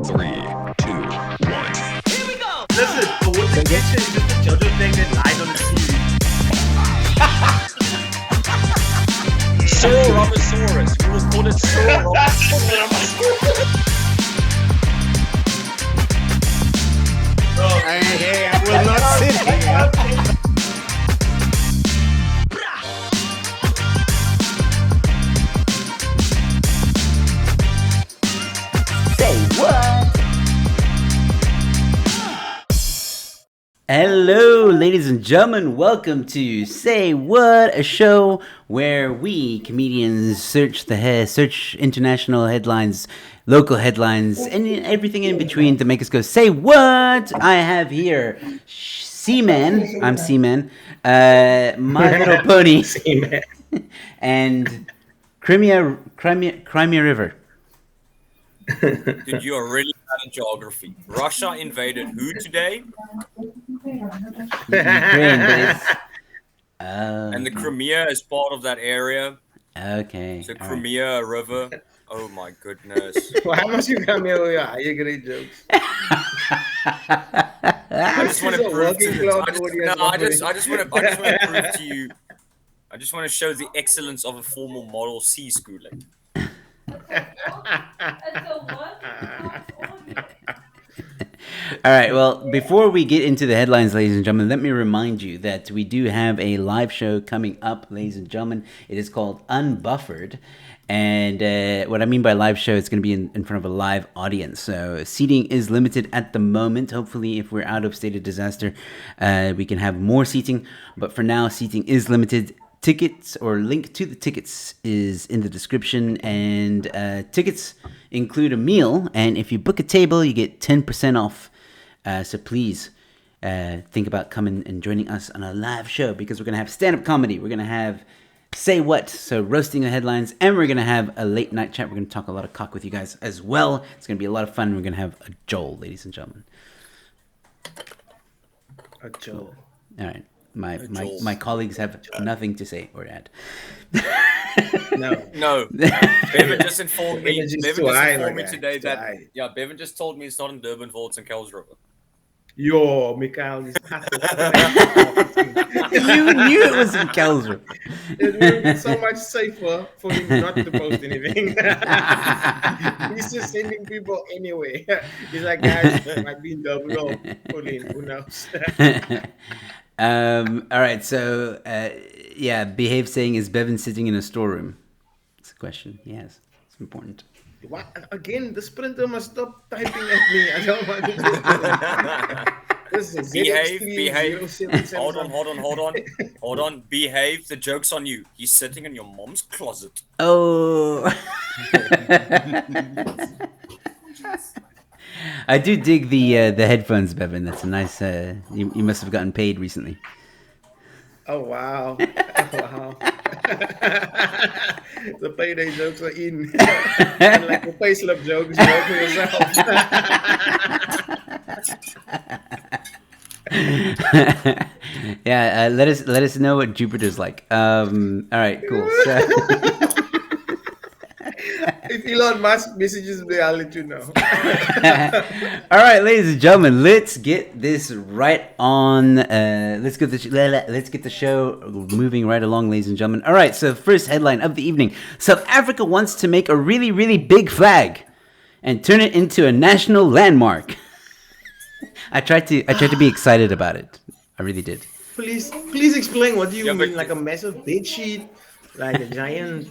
3, 2, 1. Here we go! Listen, for what the kitchen is just a JoJo thing that lies on the TV. Saurosaurus. We will call it Saurosaurus. Hey, I will not sit here. Hello, ladies and gentlemen. Welcome to Say What, a show where we comedians search international headlines, local headlines, and everything in between to make us go say what. I have here Seaman. I'm Seaman. My Little Pony. Seaman. And Crimea River. Dude, you are really bad at geography. Russia invaded who today? Ukraine, but it's... And the Crimea is part of that area. Okay. So Crimea River. Oh my goodness. Why must you come here with your you great jokes? I just want to prove to you. I just want to prove to you. I just want to show the excellence of a formal Model C schooling. All right, well, before we get into the headlines, ladies and gentlemen, let me remind you that we do have a live show coming up, ladies and gentlemen. It is called Unbuffered. And what I mean by live show, it's going to be in front of a live audience. So seating is limited at the moment. Hopefully, if we're out of state of disaster, we can have more seating. But for now, seating is limited. Tickets or link to the tickets is in the description, and tickets include a meal, and if you book a table you get 10% off, so please think about coming and joining us on a live show, because we're going to have stand-up comedy, we're going to have Say What, so roasting the headlines, and we're going to have a late night chat. We're going to talk a lot of cock with you guys as well. It's going to be a lot of fun. We're going to have a Joel, ladies and gentlemen. A Joel. All right. My colleagues have nothing to say or add. No. Bevan just informed me. Today that Bevan just told me it's not in Durbanville, it's in Kells River. Yo, Mikael is You knew it was in Kells River. It would be so much safer for him not to post anything. He's just sending people anyway. He's like, guys, it might be in Durbanville. Who knows? All right, so Behave saying, is Bevan sitting in a storeroom? It's a question. Yes, it's important. What? Again, the sprinter must stop typing at me. I don't want to do this. This is behave. Hold on. Behave. The joke's on you. He's sitting in your mom's closet. Oh. I do dig the headphones, Bevan. That's a nice. You must have gotten paid recently. Oh wow! The payday jokes are in, and like the payslip jokes, you for yourself. Yeah, let us know what Jupiter's like. All right, cool. So... If Elon Musk messages me, I'll let you know. All right, ladies and gentlemen, let's get this right on. Let's get the show moving right along, ladies and gentlemen. All right, so first headline of the evening: South Africa wants to make a really, really big flag and turn it into a national landmark. I tried to be excited about it. I really did. Please explain. What do you mean? Like a massive bed sheet, like a giant.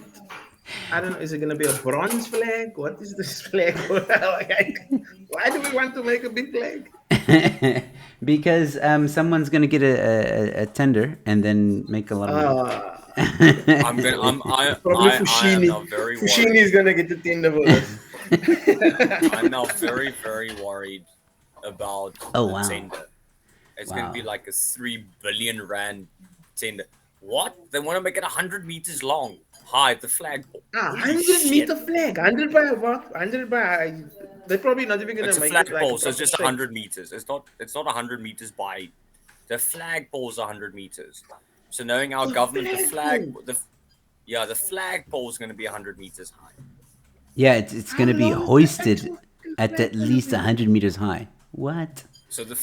I don't know. Is it going to be a bronze flag? What is this flag? Why do we want to make a big flag? Because someone's going to get a tender and then make a lot of money. Probably Fushini. Fushini is going to get the tender for us. I'm now very, very worried about the tender. It's going to be like a 3 billion rand tender. What? They want to make it 100 meters long. Hide the flagpole. 100 meter flag. 100 by what? 100 by. They're probably not even going to make it. It's a flagpole, so it's just 100 meters. It's not 100 meters by. The flagpole is 100 meters. So knowing our government, the flagpole is going to be 100 meters high. Yeah, it's going to be hoisted at least 100 meters high. What? So the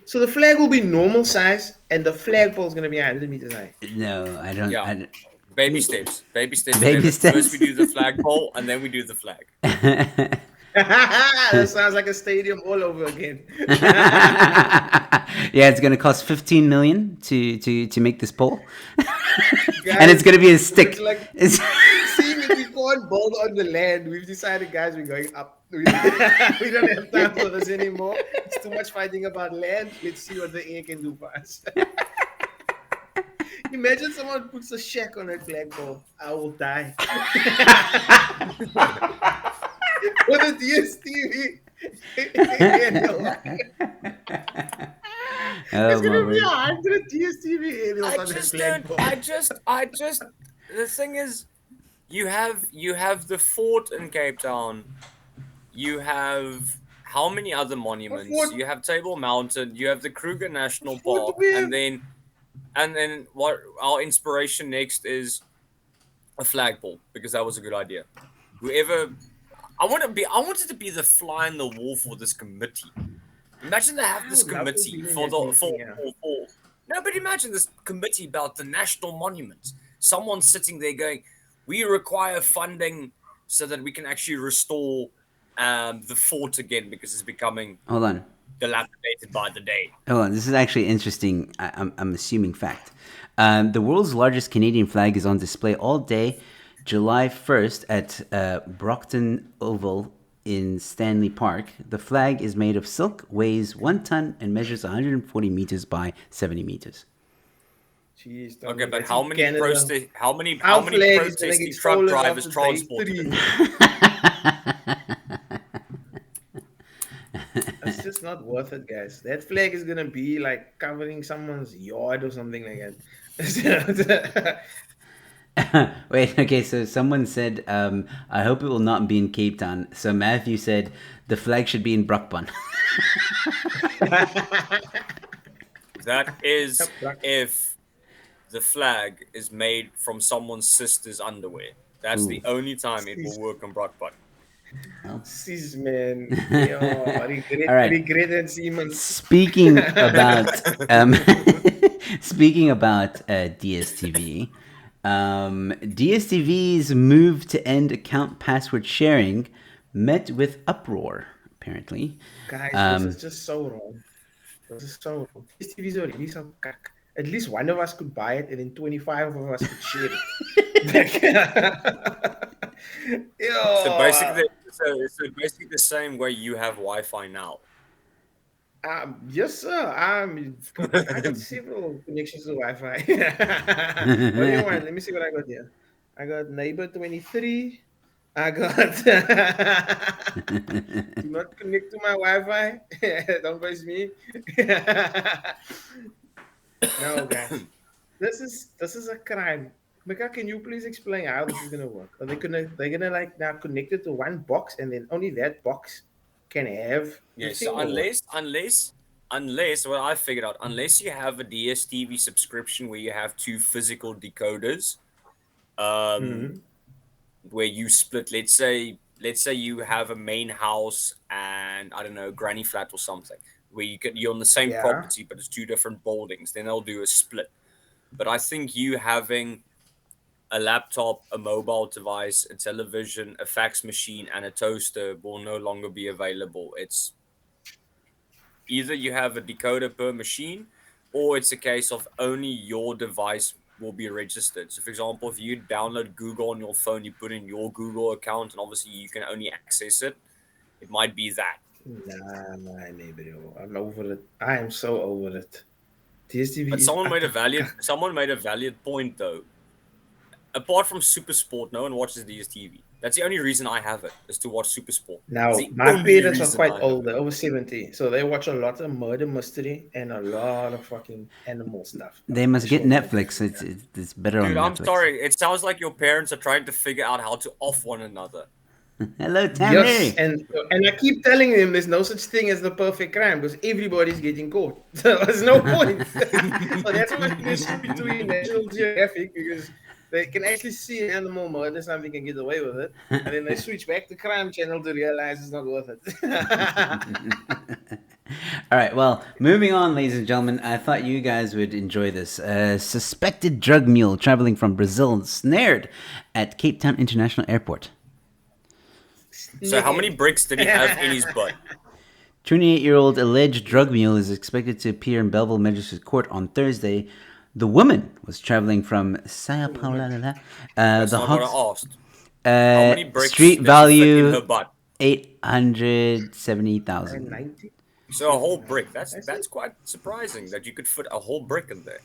So the flag will be normal size, and the flagpole is gonna be 100 meters high. No, I don't. Yeah. I don't. baby steps. Baby steps. Baby David. steps. First we do the flagpole, and then we do the flag. That sounds like a stadium all over again. Yeah, it's gonna cost 15 million to make this pole, Guys, and it's gonna be a stick. It's like It's- seeing if we can't build on the land. We've decided, guys, we're going up. We don't have time for this anymore. It's too much fighting about land. Let's see what the air can do for us. Imagine someone puts a shack on a flagpole. I will die. With a DSTV. Oh, It's my gonna be word. 100 DSTV aerials I on the just flagpole. don't. I just. The thing is, you have the fort in Cape Town. You have how many other monuments? fort? You have Table Mountain. You have the Kruger National fort Park, do we have? and then what? Our inspiration next is a flagpole because that was a good idea. Whoever, I wanted to be the fly in the wall for this committee. Imagine they have this I would love to committee be in for that the meeting, yeah. for. No, but imagine this committee about the national monuments. Someone sitting there going, "We require funding so that we can actually restore the fort again because it's becoming Hold on. dilapidated by the day." Hold on. This is actually interesting. I'm assuming fact. The world's largest Canadian flag is on display all day, July 1st at Brockton Oval in Stanley Park. The flag is made of silk, weighs 1 ton, and measures 140 meters by 70 meters. Jeez, Okay, but that's how in many Canada. how many Our flag is gonna protesting get truck stolen drivers after day transported? 3. It's just not worth it, guys. That flag is gonna be like covering someone's yard or something like that. Wait, okay, so someone said, I hope it will not be in Cape Town. So Matthew said, the flag should be in Brockbun. That is Yep. if the flag is made from someone's sister's underwear. That's the only time it will work on Brockbun. Sis, man. Yo, All right. regret and Siemens. Speaking about DSTV, DSTV's move to end account password sharing met with uproar. Apparently, Guys, this is just so wrong. This is so wrong. This TV is already so cack. At least one of us could buy it, and then 25 of us could share it. Yo. So basically the same way you have Wi-Fi now. Yes, sir. I got several connections to Wi-Fi. Only one. Let me see what I got here. I got neighbor 23. I got do not connect to my Wi-Fi. Don't waste me. No, guys. This is a crime. Mika, can you please explain how this is gonna work? Are they're gonna like now connect it to one box and then only that box can have Yeah, thing so or what? unless what I figured out, unless you have a DSTV subscription where you have 2 physical decoders, where you split, let's say you have a main house and I don't know, granny flat or something, where you're on the same Yeah. property but it's 2 different buildings, then they'll do a split. But I think you having a laptop, a mobile device, a television, a fax machine, and a toaster will no longer be available. It's either you have a decoder per machine, or it's a case of only your device will be registered. So, for example, if you download Google on your phone, you put in your Google account, and obviously you can only access it. It might be that. Nah, bro. I'm over it. I am so over it. DSTV But is someone made a valid point though. Apart from Super Sport, no one watches DSTV. That's the only reason I have it, is to watch Super Sport. Now, It's the my only parents are reason quite I have old. it. They're over 70. So they watch a lot of murder mystery and a lot of fucking animal stuff. they must get Sure. Netflix. It's better Dude, on I'm Netflix. sorry. It sounds like your parents are trying to figure out how to off one another. Hello, Tammy. Yes, and I keep telling them there's no such thing as the perfect crime because everybody's getting caught. So there's no point. So that's why I switch between National Geographic because They can actually see animal murder, something can get away with it, and then they switch back to Crime Channel to realize it's not worth it. All right, well, moving on, ladies and gentlemen, I thought you guys would enjoy this. A suspected drug mule traveling from Brazil snared at Cape Town International Airport. So how many bricks did he have in his butt? 28-year-old alleged drug mule is expected to appear in Belleville Magistrate Court on Thursday. The woman was traveling from Sao Paulo. That's not what I asked. How many bricks street does she fit in value her butt? 870,000. 90? So a whole brick. That's quite surprising that you could fit a whole brick in there.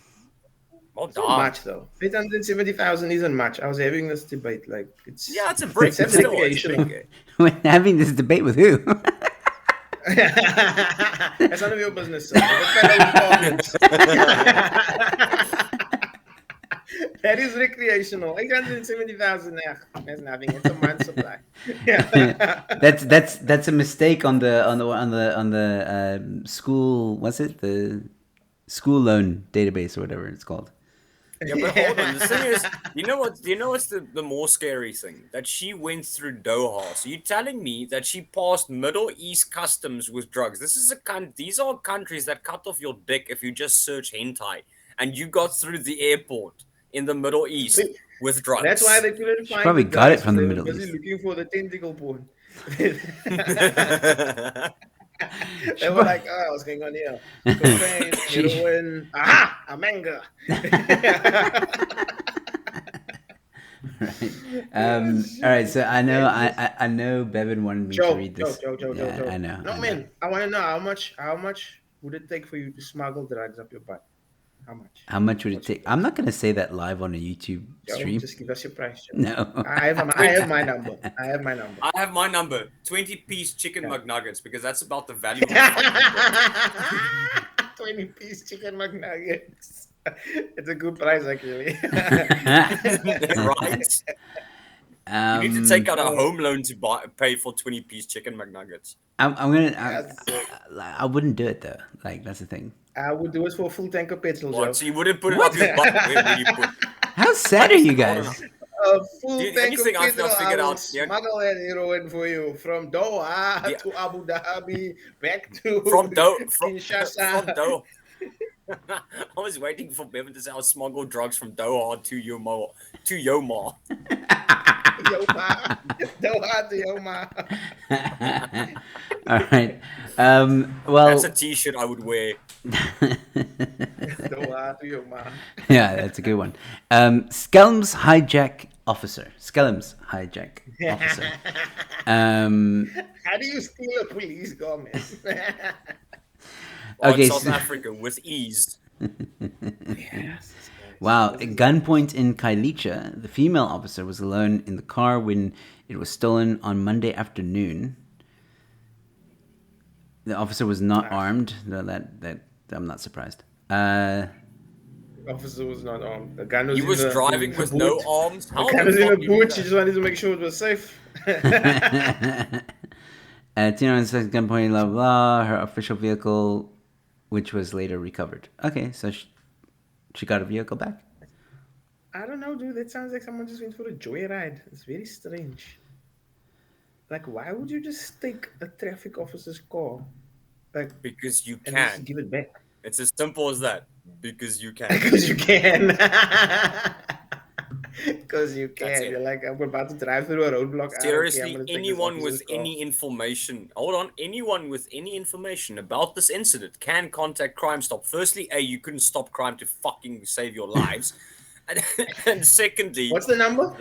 Well Not done. much though. 870,000 isn't much. I was having this debate. Like it's Yeah, it's a brick. It's But still, it's recreational. big. We're having this debate with who? That's none of your business. Sir. That is recreational. 870,000. That's nothing. It's a month's supply. That's a mistake on the school. What's it? The school loan database or whatever it's called. Yeah, but hold on. The thing is, you know what's the more scary thing? That she went through Doha. So you're telling me that she passed Middle East customs with drugs. These are countries that cut off your dick if you just search hentai, and you got through the airport in the Middle East with drugs. That's why they couldn't find. probably the got it drugs, from the they were Middle busy East. looking for the tentacle porn. They were like, "Oh, what's going on here? Cocaine, heroin, aha, a manga." Right. All right. So I know Bevan wanted me to read this. Joe. Yeah, I know. No, man, I want to know how much would it take for you to smuggle drugs up your butt? How much? How much would it take? I'm not gonna say that live on a YouTube Joe, stream. just give us your price. Joe. No. I have my number. I have my number. I have my number. 20-piece chicken McNuggets because that's about the value of my 20-piece chicken McNuggets. It's a good price, actually. right? You need to take out a home loan to pay for 20-piece chicken McNuggets. I wouldn't do it though. Like that's the thing. I would do it for a full tank of petrol, Joe. What? So you wouldn't put it up your butt? Where would you put? How sad are you guys? A full Dude, tank of anything I've petrol, not figured I will out, yeah. smuggle that heroin for you from Doha to Abu Dhabi, back to From Kinshasa. Doha. I was waiting for Bevan to say I'll smuggle drugs from Doha to Yoma. Yoma. Doha to Yoma. All right. Well, That's a T-shirt I would wear. Doha to Yoma. yeah, that's a good one. Skellms hijack officer. Skellms hijack officer. How do you steal a police garment? Okay, South so- Africa with ease. Yes. Wow, at gunpoint in Kailicha, the female officer was alone in the car when it was stolen on Monday afternoon. The officer was not armed. No, that I'm not surprised. The officer was not armed. The gun was He was driving with boot. no arms. How The gun was the in a fuck do you do boot. She that? just wanted to make sure it was safe. Tino and says gunpoint, blah, blah, her official vehicle, which was later recovered. Okay, so she got a vehicle back? I don't know, dude. That sounds like someone just went for a joyride. It's very strange. Like, why would you just take a traffic officer's car, like, Because you and just can. give it back? It's as simple as that. Because you can. Because you can. Because you That's can. it. You're like, I'm about to drive through a roadblock. I don't care, I'm Seriously, gonna take this anyone with officer's car. any information, hold on, anyone with any information about this incident can contact Crime Stop. Firstly, you couldn't stop crime to fucking save your lives. And secondly, What's the number?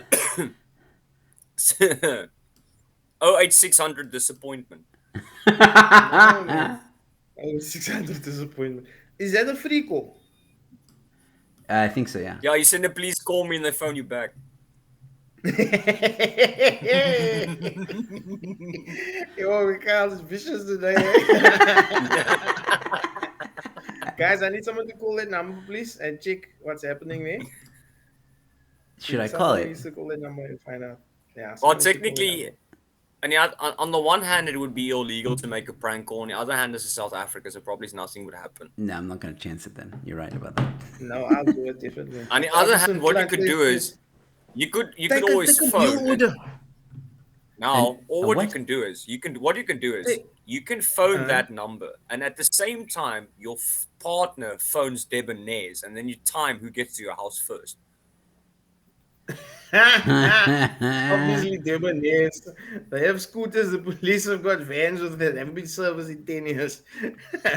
08600 disappointment. Oh, man. Oh, 600 disappointment. Is that a free call? I think so, yeah. Yeah, you send a police call me and they phone you back. Yo, Mikhail is vicious today. Guys, I need someone to call that number, please, and check what's happening there. Should I Someone call it? needs to call that number and find out. Yeah. Well, someone needs to call that technically, number. and yeah, on the one hand, it would be illegal to make a prank call. On the other hand, this is South Africa, so probably nothing would happen. No, I'm not going to chance it then. You're right about that. No, I'll do it differently. On the other hand, what you could do is You could Take always a phone. mule. Now, or what you what? can do is you can Hey, phone that number, and at the same time your partner phones debonaires, and then you time who gets to your house first. Obviously, debonaires. They have scooters. The police have got vans with that. Haven't been serviced in 10 years.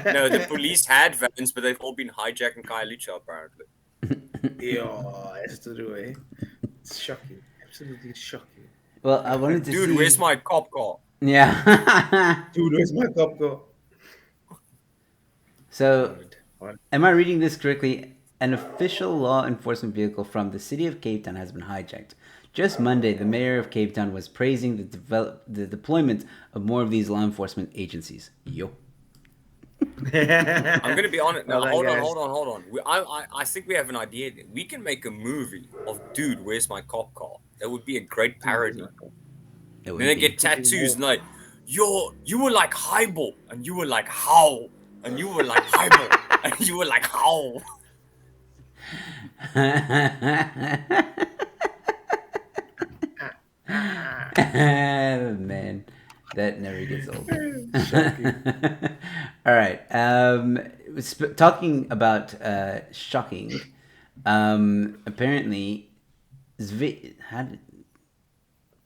No, the police had vans, but they've all been hijacked and Kailicha apparently. Yeah, that's true, eh? It's shocking. Absolutely shocking. Well, I wanted to Dude, see. where's my cop car? Yeah. Dude, where's my cup go? So, What? am I reading this correctly? An official law enforcement vehicle from the city of Cape Town has been hijacked. Just Monday, the mayor of Cape Town was praising the deployment of more of these law enforcement agencies. Yo. I'm gonna be honest. No, Well done, hold on, guys. hold on. I think we have an idea. We can make a movie of Dude, where's my cop car? That would be a great parody. It would Then they be. get tattoos and like, you were like highball, and you were like how, and you were like highball, and you were like how. Man, that never gets old. All right. Talking about shocking. Apparently,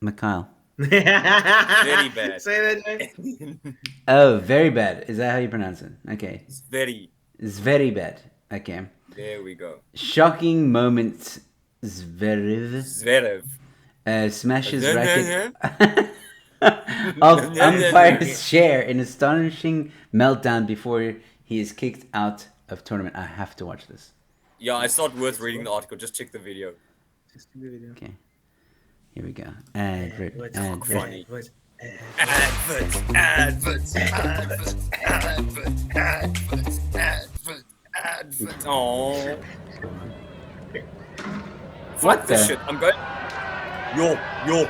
Mikhail. Very bad. Say that name. Oh, very bad. Is that how you pronounce it? Okay. It's very. It's very bad. Okay. There we go. Shocking moment. Zverev Zverev. smashes racket of umpire's chair in astonishing meltdown before he is kicked out of tournament. I have to watch this. Yeah, it's not worth reading the article. Just check the video. Just do the video. Okay. Here we go. Advert. Advert. Funny. What? Adverts. Oh. What Fuck this the? shit. I'm going. Yo.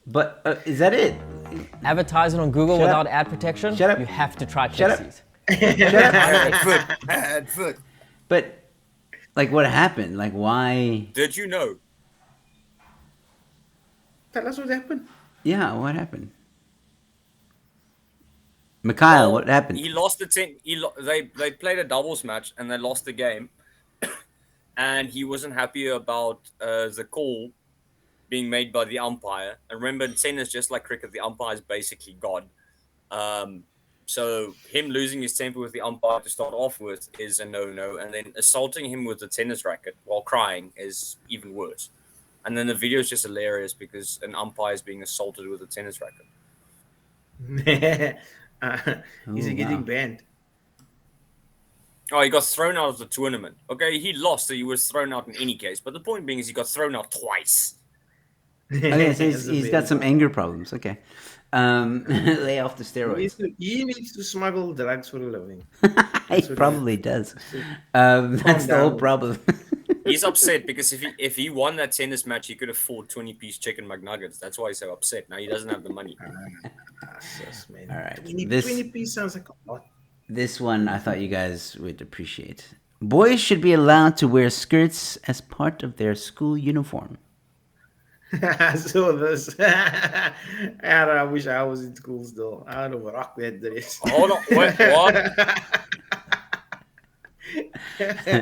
But is that it? Advertising on Google Shut without up. ad protection? Shut up. You have to try Shut up. Pixies. Advert. But like, what happened? Like, why? Did you know? Tell us what happened. Yeah, what happened? Mikhail, what happened? He lost the 10. They played a doubles match and they lost the game. And he wasn't happy about the call being made by the umpire. And remember, in tennis, just like cricket, the umpire is basically God. So him losing his temper with the umpire to start off with is a no-no. And then assaulting him with a tennis racket while crying is even worse. And then the video is just hilarious because an umpire is being assaulted with a tennis racket. Is he getting banned? Oh, he got thrown out of the tournament. Okay, he lost, so he was thrown out in any case. But the point being is he got thrown out twice. Okay, so he's got some anger problems. Okay. Lay off the steroids. He needs to smuggle drugs for a living. He probably does. That's the whole down. problem. He's upset because if he won that tennis match, he could afford 20-piece chicken McNuggets. That's why he's so upset. Now he doesn't have the money. Sus, man. All right. 20 piece sounds like a lot. This one I thought you guys would appreciate. Boys should be allowed to wear skirts as part of their school uniform. So this. I wish I was in school still. I don't know rock that dress. Hold on. Wait, what?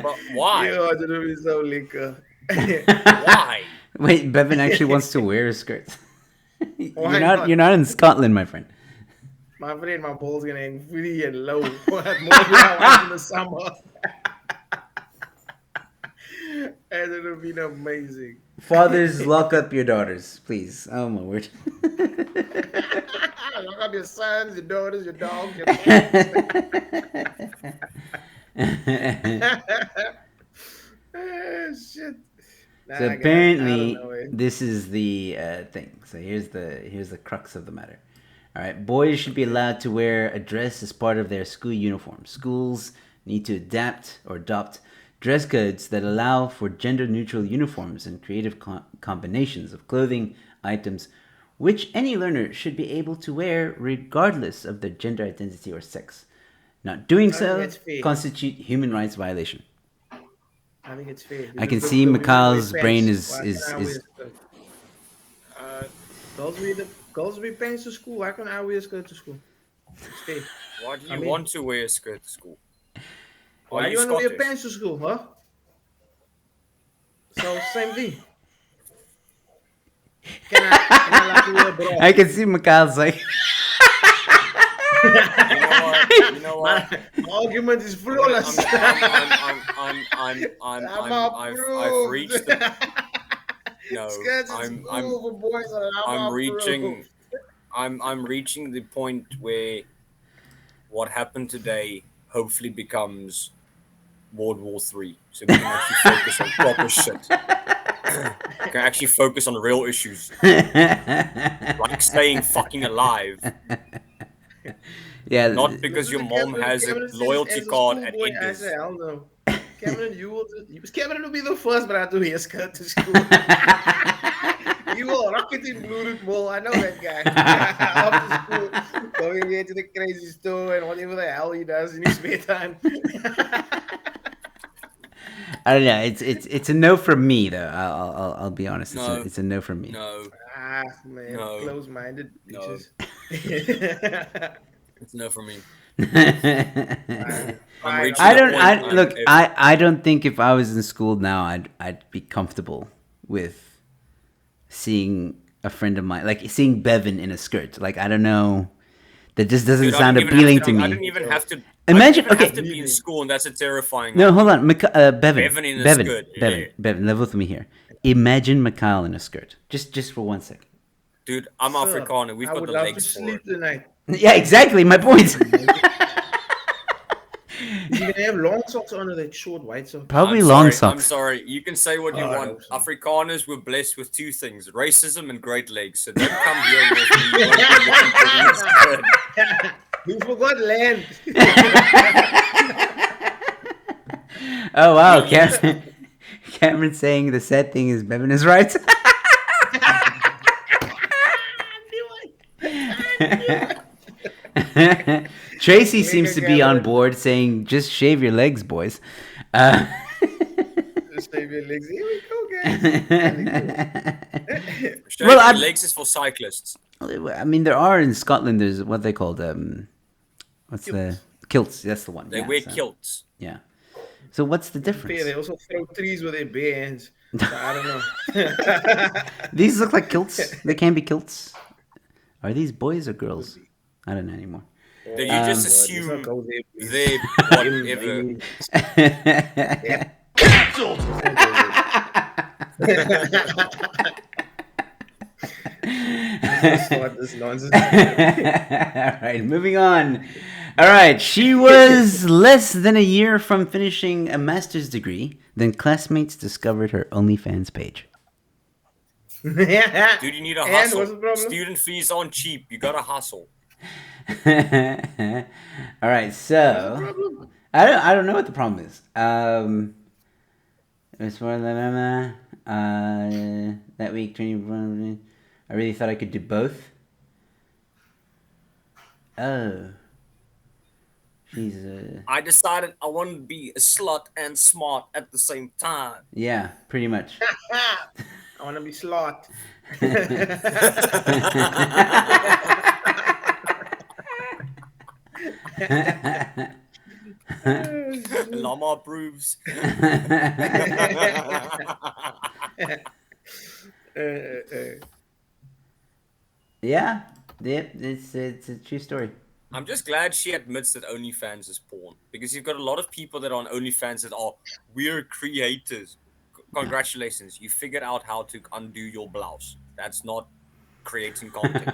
But why? Yo, that would be so liquor. Why? Wait, Bevan actually wants to wear a skirt. Why not? You're not in Scotland, my friend. My friend, my balls gonna hang free and low. More than I was in the summer. And it would have been amazing. Fathers, lock up your daughters, please. Oh my word. Lock up your sons, your daughters, your dogs, your cats. Shit. Nah, So guys, apparently, I don't know, eh. this is the thing. So here's the crux of the matter. All right, boys should be allowed to wear a dress as part of their school uniform. Schools need to adapt or adopt dress codes that allow for gender-neutral uniforms and creative combinations of clothing items, which any learner should be able to wear regardless of their gender identity or sex. Not doing so that's fair. constitute human rights violation. I think it's fair. I can see Mikhail's brain is. Girls wear pants to school. Why can't I wear a skirt to school? It's fair. Why do you want to wear a skirt to school? Why do you want to wear pants to school, huh? So same thing. Can I like wear a bra? I can see Mikhail's like. You know what? My argument is flawless. I've reached the. No, I'm reaching the point where what happened today hopefully becomes World War III, so we can actually focus on proper shit. We can actually focus on real issues, like staying fucking alive. Yeah, not because your mom has a loyalty card at Edgar's. Hell no. Cameron, Cameron will be the first brother to wear a skirt to school. You will rock it in Blue Root Mall. I know that guy. After school, going there to the crazy store and whatever the hell he does in his spare time. I don't know. It's a no from me though. I'll be honest. No. It's a no from me. No. Man, No. close-minded bitches. No. It's no for me. I don't think if I was in school now I'd be comfortable with seeing a friend of mine, like seeing Bevan in a skirt. Like I don't know, that just doesn't sound appealing to me. I didn't even have to. Imagine, I have to be in school, and that's a terrifying. No, hold on, Bevan in a skirt. Bevan, level with me here. Imagine Mikhail in a skirt, just for 1 second. Dude, I'm Afrikaner. We've got the legs for sleep it. Tonight. Yeah, exactly. My point. You can have long socks under that short white socks. Probably long socks. I'm sorry. You can say what you want. So. Afrikaners were blessed with two things: racism and great legs. So don't come here with me. You forgot land. Oh wow, Cameron saying the sad thing is Bevan is right. Tracy seems to be on board, saying, "Just shave your legs, boys." Just shave your legs. Here we go, guys. Well, legs is for cyclists. I mean, there are in Scotland. There's what they called kilts. That's the one. They wear kilts. Yeah. So what's the difference? They also throw trees with their bare hands. So I don't know. These look like kilts. They can be kilts. Are these boys or girls? I don't know anymore. You just assume they whatever. Cancelled! Start this nonsense. All right, moving on. All right, she was less than a year from finishing a master's degree. Then classmates discovered her OnlyFans page. Dude, you need a hustle. What's the problem? Student fees aren't cheap. You gotta hustle. All right, so I don't know what the problem is. As far as that week, training. I really thought I could do both. Oh. I decided I wanted to be a slut and smart at the same time. Yeah, pretty much. I want to be slot. Llama approves. Yeah, it's a true story. I'm just glad she admits that OnlyFans is porn, because you've got a lot of people that are on OnlyFans that are weird creators. Congratulations, you figured out how to undo your blouse. That's not creating content.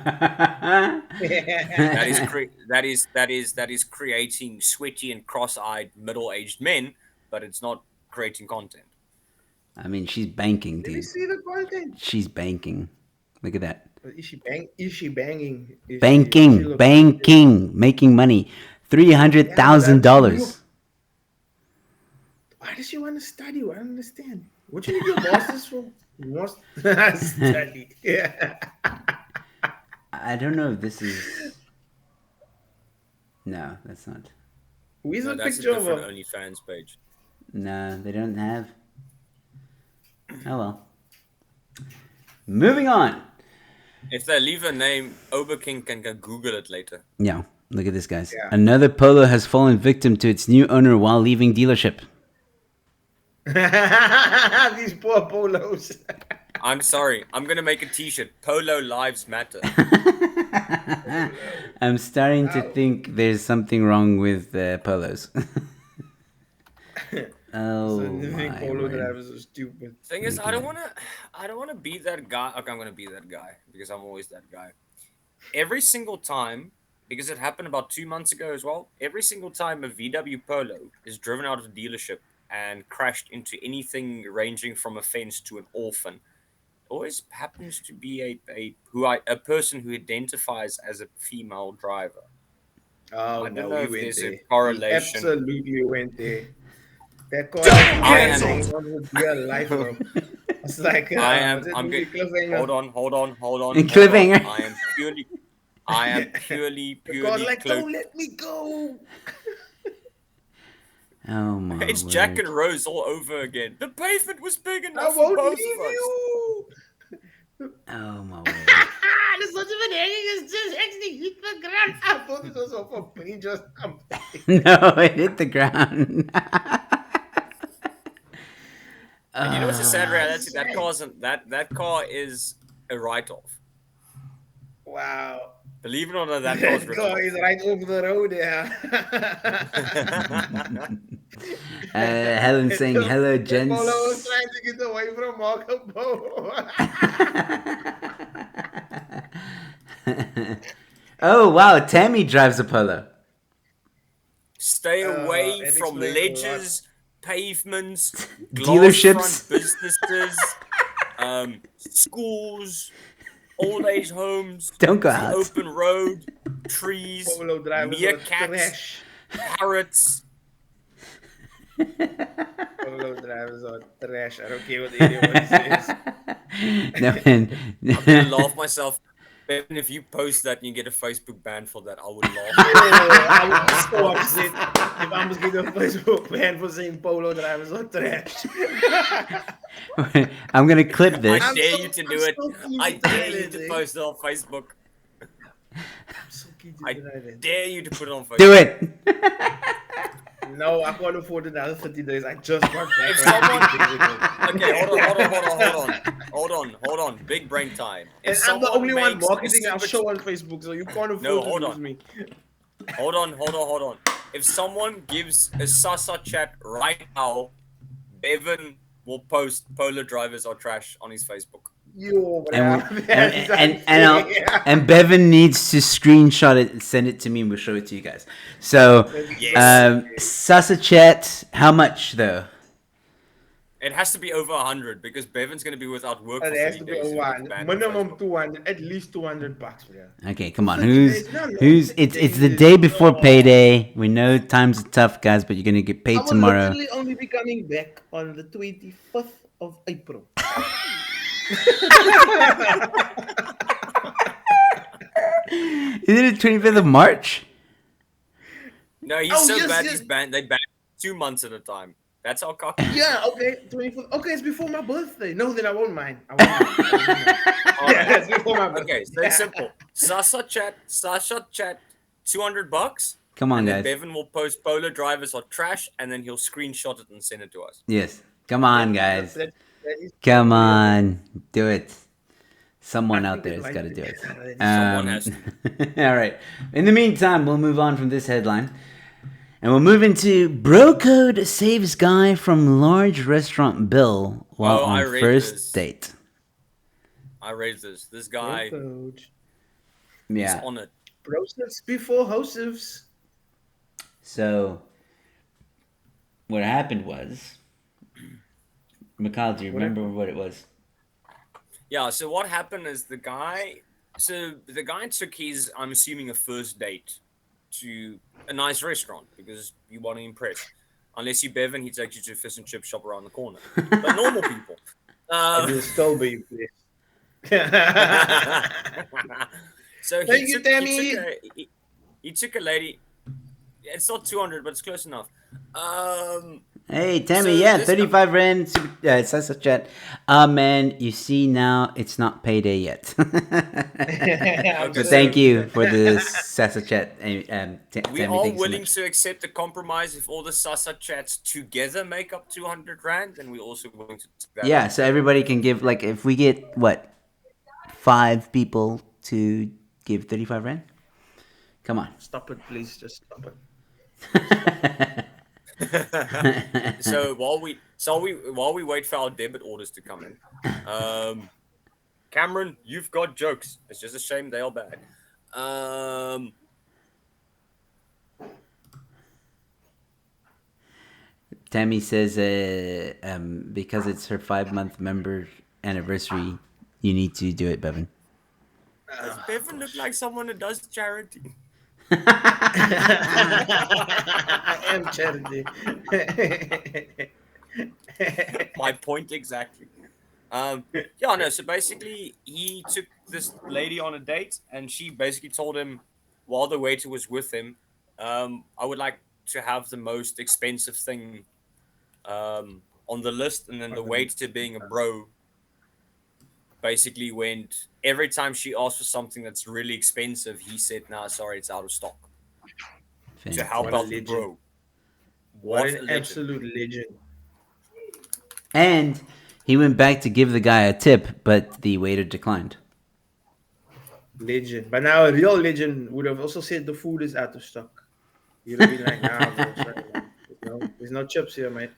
that is creating sweaty and cross-eyed middle-aged men, but it's not creating content. I mean, she's banking, dude. Did you see the content? She's banking. Look at that. Is she banging? Banking, making money, $300,000. Why does she want to study? I don't understand. What you need your masters for? You must study. Yeah. I don't know if this is. No, that's not. Where's the That's picture a of her? different OnlyFans page. No, they don't have. Oh well. Moving on. If they leave a name, Oberking can go Google it later. Yeah, look at this, guys. Yeah. Another polo has fallen victim to its new owner while leaving dealership. These poor polos. I'm sorry. I'm gonna make a T-shirt. Polo lives matter. I'm starting to think there's something wrong with polos. Oh So you think my polo word. drivers are stupid? Thing is, I don't wanna be that guy. Okay, I'm gonna be that guy because I'm always that guy. Every single time, because it happened about 2 months ago as well. Every single time a VW Polo is driven out of a dealership and crashed into anything ranging from a fence to an orphan, always happens to be a person who identifies as a female driver. Oh I no, don't know we if went there's there. a correlation. We absolutely went there. That car I am- saying what would be a life, bro. It's like I'm good. Hold on. Cliffhanger. I am purely The car's like, close. don't let me go. Oh my It's word. Jack and Rose all over again. The pavement was big I enough for won't both leave of us. you. Oh my word. The sort of an egg is just actually hit the ground. I thought it was off a plane just No, it hit the ground. And you know what's a sad reality? sad. That car is a write-off. Wow. Believe it or not, that car's That written car off. is right over the road there. Helen saying, hello, The Polo was gents. trying to get away from Marco Polo. Oh, wow. Tammy drives a polo. Stay away that from explains a lot. ledges, pavements, Dealerships. glass front businesses, schools, old age homes, Don't go the out. open road, trees, Polo drivers are meerkats, trash. parrots. Polo drivers are trash. I don't care what anyone says. No, man. I'm gonna laugh myself. Even if you post that and you get a Facebook ban for that, I would laugh. Oh, I would be so upset if I must get a Facebook ban for saying polo drivers are trash. I'm going to clip this. I dare you to do it. so keen I to dare try you that, to eh? post it on Facebook. I'm so keen to I try that. dare you to put it on Facebook. Do it. No, I can't afford another 30 days. I just got back. If from someone- 3 days ago. Okay, hold on. Big brain time. And If I'm the someone only one makes a marketing our super show on Facebook, so you can't afford No, to hold lose on. me. Hold on. If someone gives a Sasa chat right now, Bevan will post Polo drivers are trash on his Facebook. Yo, And, bruh, and, that's and, and Bevan needs to screenshot it and send it to me, and we'll show it to you guys. So, Yes. Sasa Chat, how much though? It has to be over 100 because Bevan's going to be without work for It has 30 to be days. a He'll get one. banned on Minimum Facebook. 200, at least $200, bruh. Okay, come on. 30 days, no, It's the 30 day days. before No. payday. We know times are tough, guys, but you're gonna get I paid will tomorrow. literally only be coming back on the 25th of April. Is it the 25th of March? No, he's Oh, so yes, bad. yes. He's banned. They ban 2 months at a time. That's how cocky. Yeah, okay, 24th. Okay, it's before my birthday. No, then I won't mind. I won't mind. Yeah, it's before my birthday. Okay, so it's simple. Sasa chat, $200. Come on, And then guys. Bevan will post Polo drivers are trash, and then he'll screenshot it and send it to us. Yes. Come on, guys. That is Come probably on. Do it. Someone I out think there it has got to might do be. it. Someone has All right. In the meantime, we'll move on from this headline. And we'll move into Bro Code saves guy from large restaurant bill while Oh, I on read first this. date. I raised this. This guy Coach. is Yeah. on it. Process before hostess. So, what happened was, Mikhail, do you remember what it was? Yeah, so what happened is the guy took his, I'm assuming, a first date to a nice restaurant because you want to impress. Unless you're Bevan, he takes you to a fish and chip shop around the corner. But normal people. It will still be this. So Thank you, Tammy. He took a lady. It's not 200, but it's close enough. Hey, Tammy, So yeah, this 35 Rand Sasa chat. Man, you see now it's not payday yet. I'm okay, But saying. thank so you for the Sasa chat, we Tammy. are Thank you so willing much. to accept a compromise if all the Sasa chats together make up 200 rand, and we're also willing to take that Yeah, up. so everybody can give, like, if we get, what, 5 people to give 35 Rand? Come on. Stop it, please. Just stop it. Stop it. So while we wait for our debit orders to come in, Cameron, you've got jokes. It's just a shame they are bad. Tammy says, because it's her 5-month member anniversary, you need to do it, Bevan. Does Bevan look like someone that does charity? I am charity. My point exactly. Yeah, no. So basically, he took this lady on a date, and she basically told him, while the waiter was with him, I would like to have the most expensive thing on the list, and then the waiter, being a bro, basically went every time she asked for something that's really expensive, he said, "Nah, sorry, it's out of stock." To help What a out the Fantastic. legend. bro. What What an a legend. absolute legend. And he went back to give the guy a tip, but the waiter declined. Legend. But now a real legend would have also said the food is out of stock. You'd have been like, nah, bro, sorry, man. There's no chips here, mate.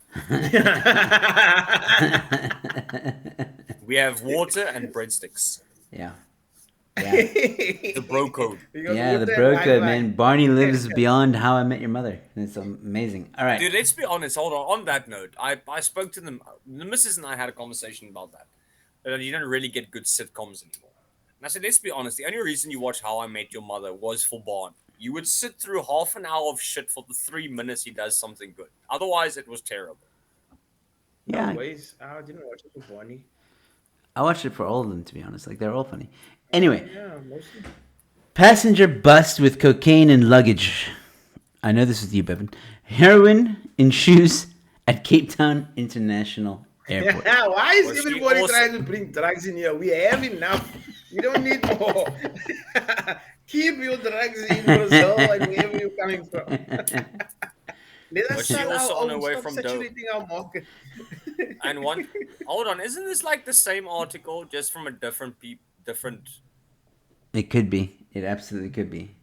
We have water and breadsticks. Yeah. Yeah. The bro code. Because Yeah, the water and bro code, Wi-Fi. man. Barney lives beyond How I Met Your Mother. It's amazing. All right. Dude, let's be honest. Hold on. On that note, I spoke to them. The missus and I had a conversation about that. That you don't really get good sitcoms anymore. And I said, let's be honest. The only reason you watch How I Met Your Mother was for Barney. You would sit through half an hour of shit for the 3 minutes he does something good. Otherwise, it was terrible. Yeah. Always. I didn't watch it with Bonnie. I watched it for all of them, to be honest. Like, they're all funny. Anyway, Yeah, mostly. passenger bust with cocaine and luggage. I know this is you, Bevan. Heroin in shoes at Cape Town International Airport. Why is Was she everybody also- trying to bring drugs in here? We have enough. We don't need more. Keep your drugs in Brazil and wherever you're coming from. Let us Was she start also our on her own. way Stop from dope? saturating our market. And one, hold on, isn't this like the same article just from a different? It could be. It absolutely could be.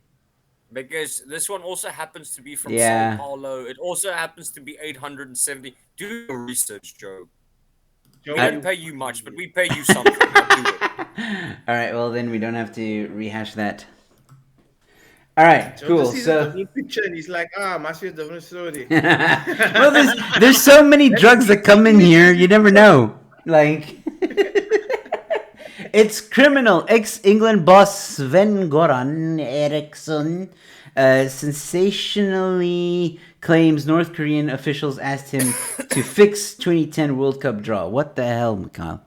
Because this one also happens to be from Yeah. Sao Paulo. It also happens to be 870. Do your research, Joe. Joe, We don't pay you much, but we pay you something. Now do it. All right, well, then we don't have to rehash that. All right, Joe cool. just sees a So, different picture and he's like, must be a different story. well, there's so many drugs that come in here, you never know. Like, it's criminal. Ex-England boss Sven Goran Eriksson sensationally claims North Korean officials asked him to fix 2010 World Cup draw. What the hell, Mikhail?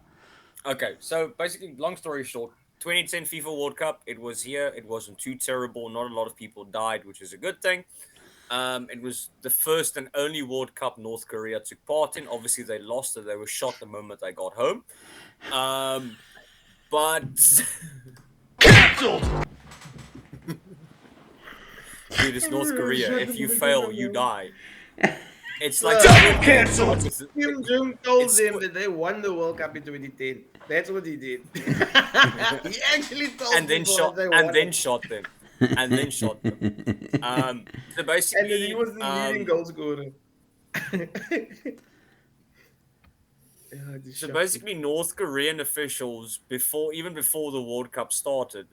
Okay, so basically, long story short, 2010 FIFA World Cup. It was here. It wasn't too terrible. Not a lot of people died, which is a good thing. It was the first and only World Cup North Korea took part in. Obviously, they lost, so they were shot the moment they got home. But dude, it's North Korea. If you fail, you die. It's like Cancelled. Kim Jong told them that they won the World Cup in 2010. That's what he did. He actually told and then people shot that they won and then it. shot them. And then shot them. So basically, And then he was the leading goal scorer. So basically, North Korean officials, even before the World Cup started,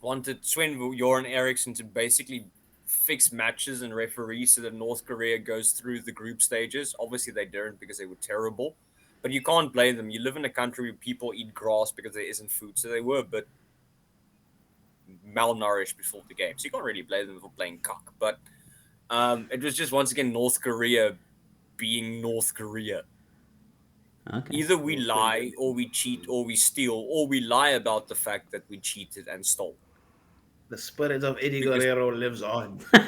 wanted Sven Göran Eriksson to basically fix matches and referees so that North Korea goes through the group stages. Obviously, they didn't because they were terrible. But you can't blame them. You live in a country where people eat grass because there isn't food. So they were a bit malnourished before the game. So you can't really blame them for playing cock. But it was just, once again, North Korea being North Korea. Okay. Either we lie, or we cheat, or we steal, or we lie about the fact that we cheated and stole. The spirit of Eddie Guerrero lives on. I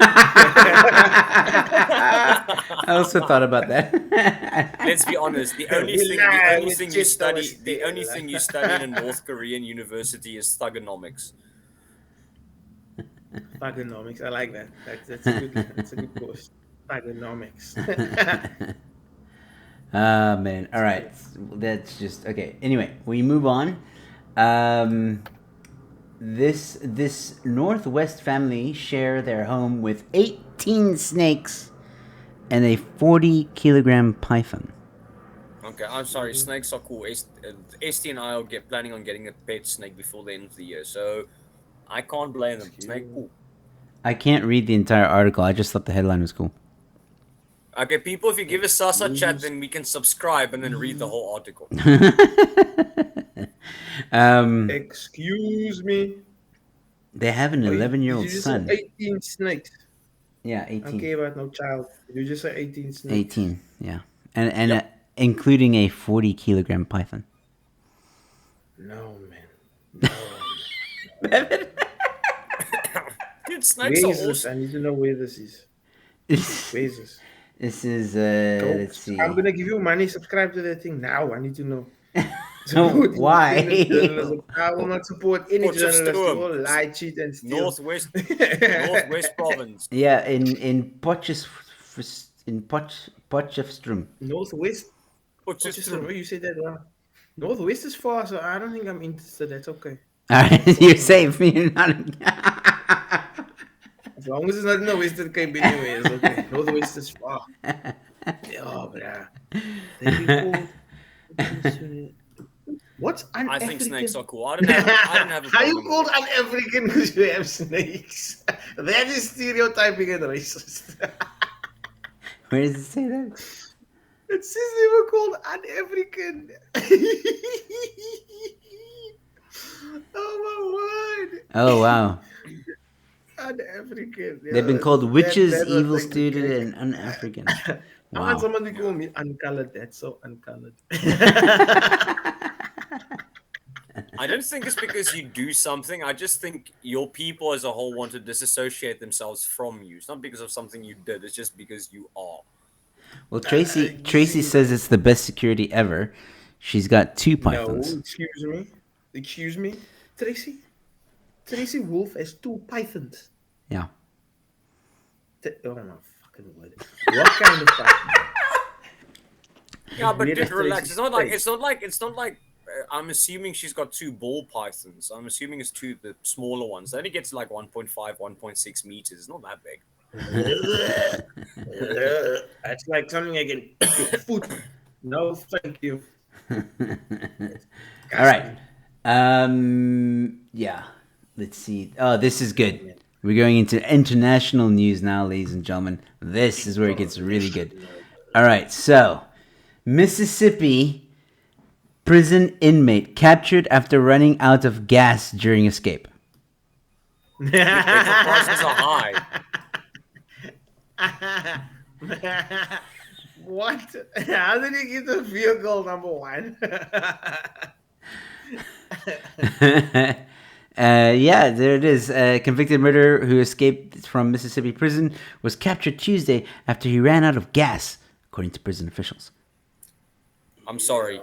also thought about that. Let's be honest. The only We thing, lie with Chito the only still. thing you study in a North Korean university is thugonomics. Thugonomics. I like that. That's a good. That's a good course. Thugonomics. Ah man. All right. That's just okay. Anyway, we move on. This Northwest family share their home with 18 snakes and a 40-kilogram python. Okay, I'm sorry. Snakes are cool. ST and I are planning on getting a pet snake before the end of the year, so I can't blame them. Snake cool. I can't read the entire article. I just thought the headline was cool. Okay, people, if you give us Sasa chat, then we can subscribe and then read the whole article. Excuse me. They have an 11-year-old Did you just son. say 18 snakes? Yeah, I 18. don't care about no child. Did you just say 18 snakes? 18, yeah. And Yep. Including a 40-kilogram python. No, man. No. Dude, snakes are Where is this? awesome. I need to know where this is. Where is this? This is, Go. let's see. I'm going to give you money. Subscribe to that thing now. I need to know. Why? independent journalism. I will not support any journalist who will Potchefstroom. lie, cheat, and steal. Northwest province. Yeah, in Potchefstroom. Northwest? Potchefstroom. Where you said that wrong. Northwest is far, so I don't think I'm interested. That's okay. Alright, you're safe. You're not. As long as it's not in the Western Cape anyway, it's okay. Northwest is far. Yeah, bruh. They've been called. What's un-African? I think snakes are cool. I don't have a Are you problem called with it. un-African because you have snakes? That is stereotyping and racist. Where does it say that? It says they were called un-African. Oh my word. Oh, wow. Un-African. Yeah, They've been called witches, that was evil like the student, crack. and un-African. I want Wow. someone to call me uncolored. That's so uncolored. I don't think it's because you do something. I just think your people as a whole want to disassociate themselves from you. It's not because of something you did. It's just because you are. Well, Tracy says it's the best security ever. She's got 2 pythons. No, excuse me. Tracy Wolf has 2 pythons. Yeah. Oh my fucking word. What kind of python? Yeah, but Where dude, does relax. Tracy It's not like. I'm assuming she's got 2 ball pythons. I'm assuming it's 2 the smaller ones. They only get to like 1.5, 1.6 meters. It's not that big. That's like something I can put your foot. No, thank you. All right. Yeah. Let's see. Oh, this is good. We're going into international news now, ladies and gentlemen. This is where it gets really good. All right. So, Mississippi prison inmate captured after running out of gas during escape. Petrol prices are high. What? How did he get the vehicle number 1? Yeah, there it is. A convicted murderer who escaped from Mississippi prison was captured Tuesday after he ran out of gas, according to prison officials. I'm sorry.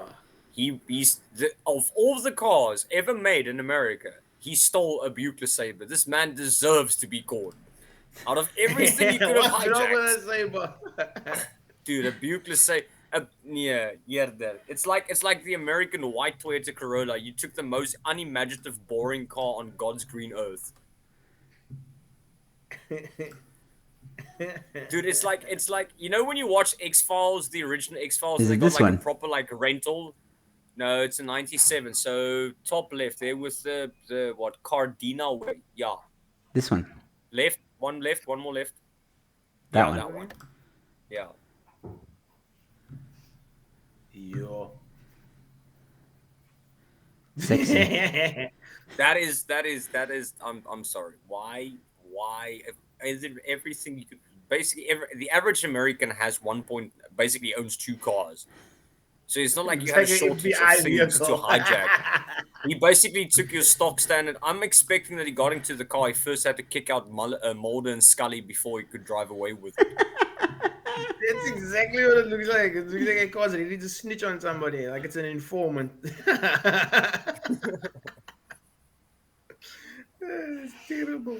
Of all the cars ever made in America, he stole a Buick LeSabre. This man deserves to be caught. Out of everything he could have What's wrong with hijacked, a saber? dude, a Buick LeSabre. Yeah, it's like the American white Toyota Corolla. You took the most unimaginative, boring car on God's green earth. Dude, it's like you know when you watch X-Files, the original X-Files, Is they it got this like one? a proper like rental. No, it's a 97. So top left there with the what Cardinal way. Yeah. This one. Left, one more left. That Yeah, one. that one. Yeah. Yo. Sexy. That is I'm sorry. Why is it everything you could basically the average American has basically owns 2 cars. So it's not like you It's had like a an shortage of FBI things to vehicle. hijack. He basically took your stock standard. I'm expecting that he got into the car. He first had to kick out Mulder and Scully before he could drive away with it. That's exactly what it looks like. It looks like a cause he needs to snitch on somebody, like it's an informant. It's terrible.